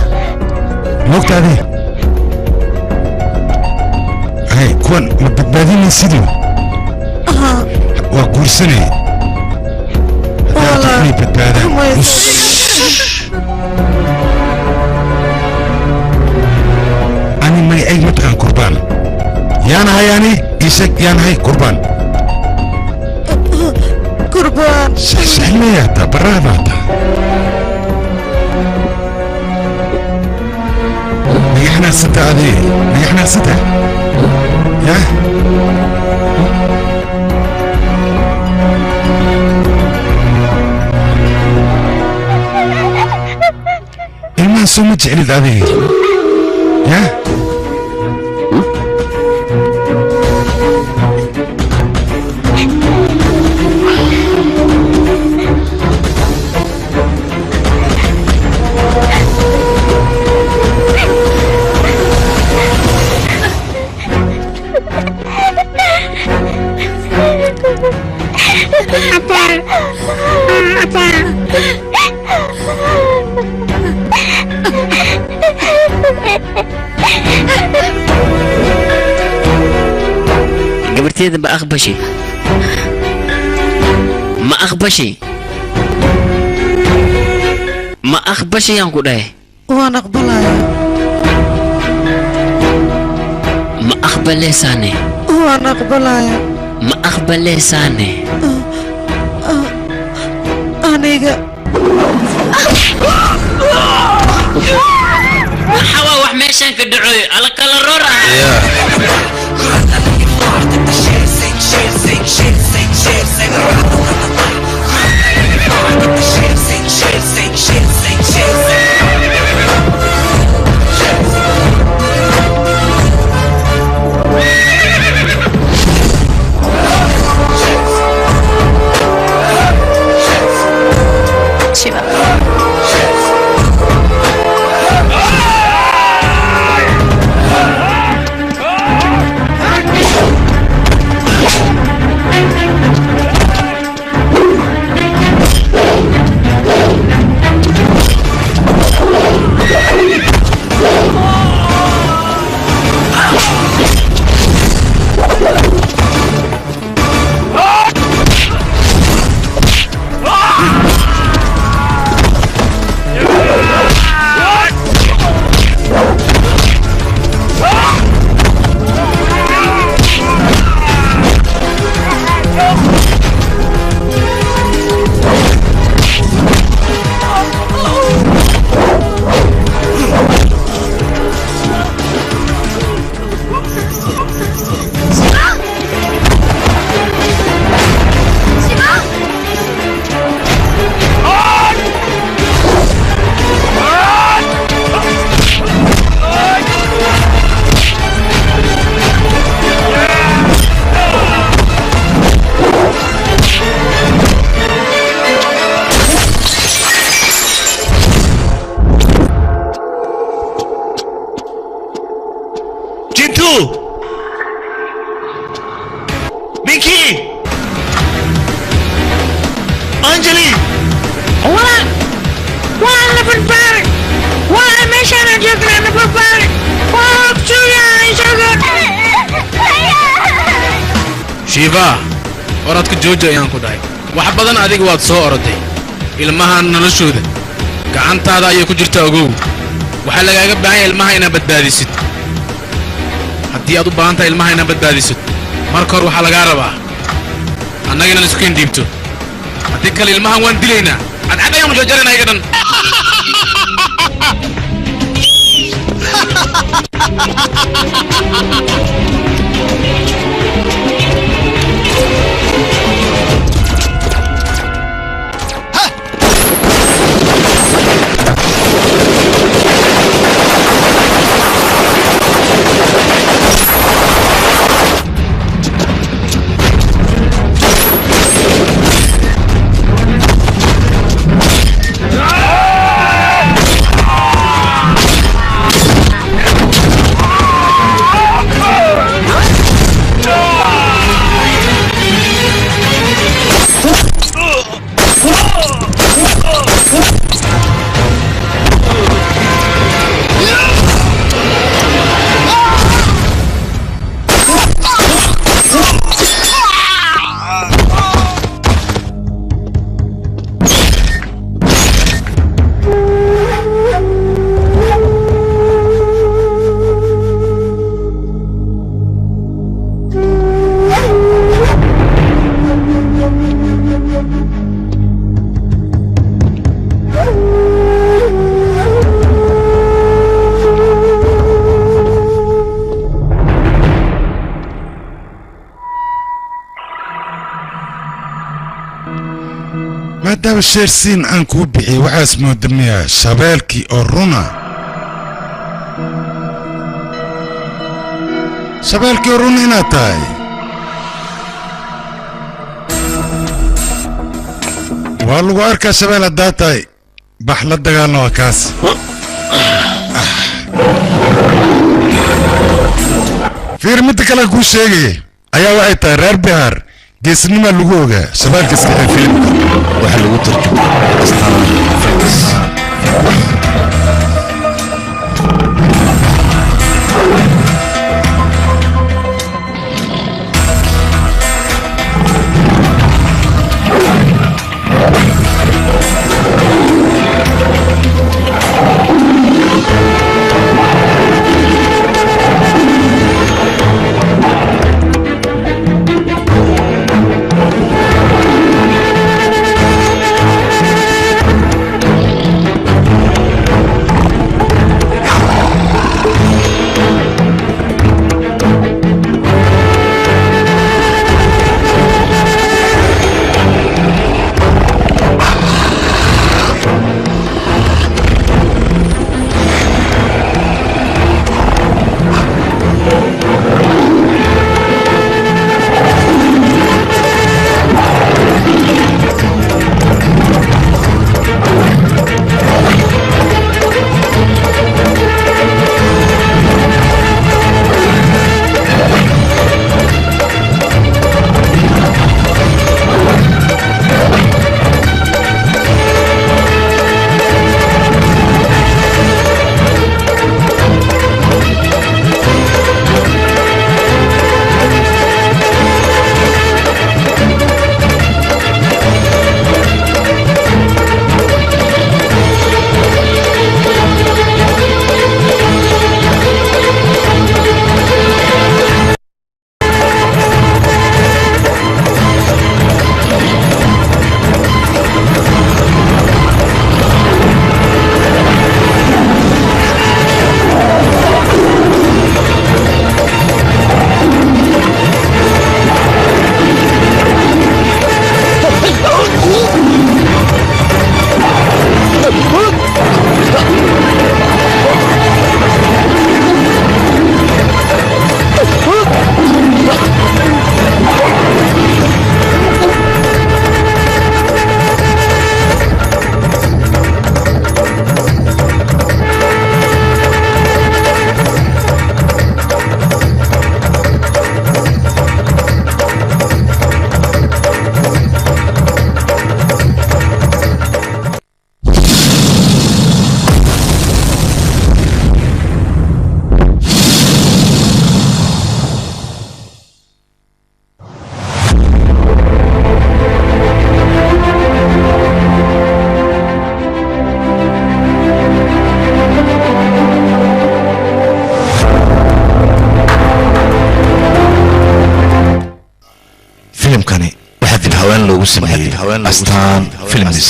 moogtaadii kuwan ma badbaadinaysidii waa guursanaya haddaad inay badbaadaan ani magacayg mataqaan kurbaan yaanahay ani isag yaanahay kurbaan kurbaan saxleyaata baraadaata magaxnaasata adee magaxnaasata يا ما سوما جعلت هذه يا قبرتي ما أخبشي ما أخبشي ما أخبشي يا أنكوداي وأنا أقبلها ما أخبل لساني وأنا أقبلها ما أخبل لساني أنيقا حوا وحميشان كدعوي على كل رورا ميكي أنجلي وأنا في الباري وأنا مش أنا جبنا أنا في الباري وأكتو يا شجر شيفا oradka jooja ayaan ku dhahay wax badan adiga waad soo oroday ilmaha noloshooda gacantaada ayay ku jirtaa ogow waxa lagaaga baahan yahay ilmaha inaad badbaadisid haddii aad u baahan tahay ilmaha inaad badbaadisid marka hore waxaa lagaa rabaa annaga inaan isku indhiibto haddii kale ilmahan waan dilaynaa cadcad ayaan mujajarana iga dhan maadaama sheersiin aan kuu bixiyey waxaas moodamiyaa shabeelkii oo runa shabeelkii oo runa inaad tahay waa lagu arkaa shabeel haddaa tahay bax la dagaalna waa kaas fiir midda kale kuu sheegaya ayaa waxay tahay reer bihaar geesnima lagu ogaa shabaalka iska ee filimka waxa lagu tarjumay astaan films filimkani waxaa dib haween loogu sameeyey astaan films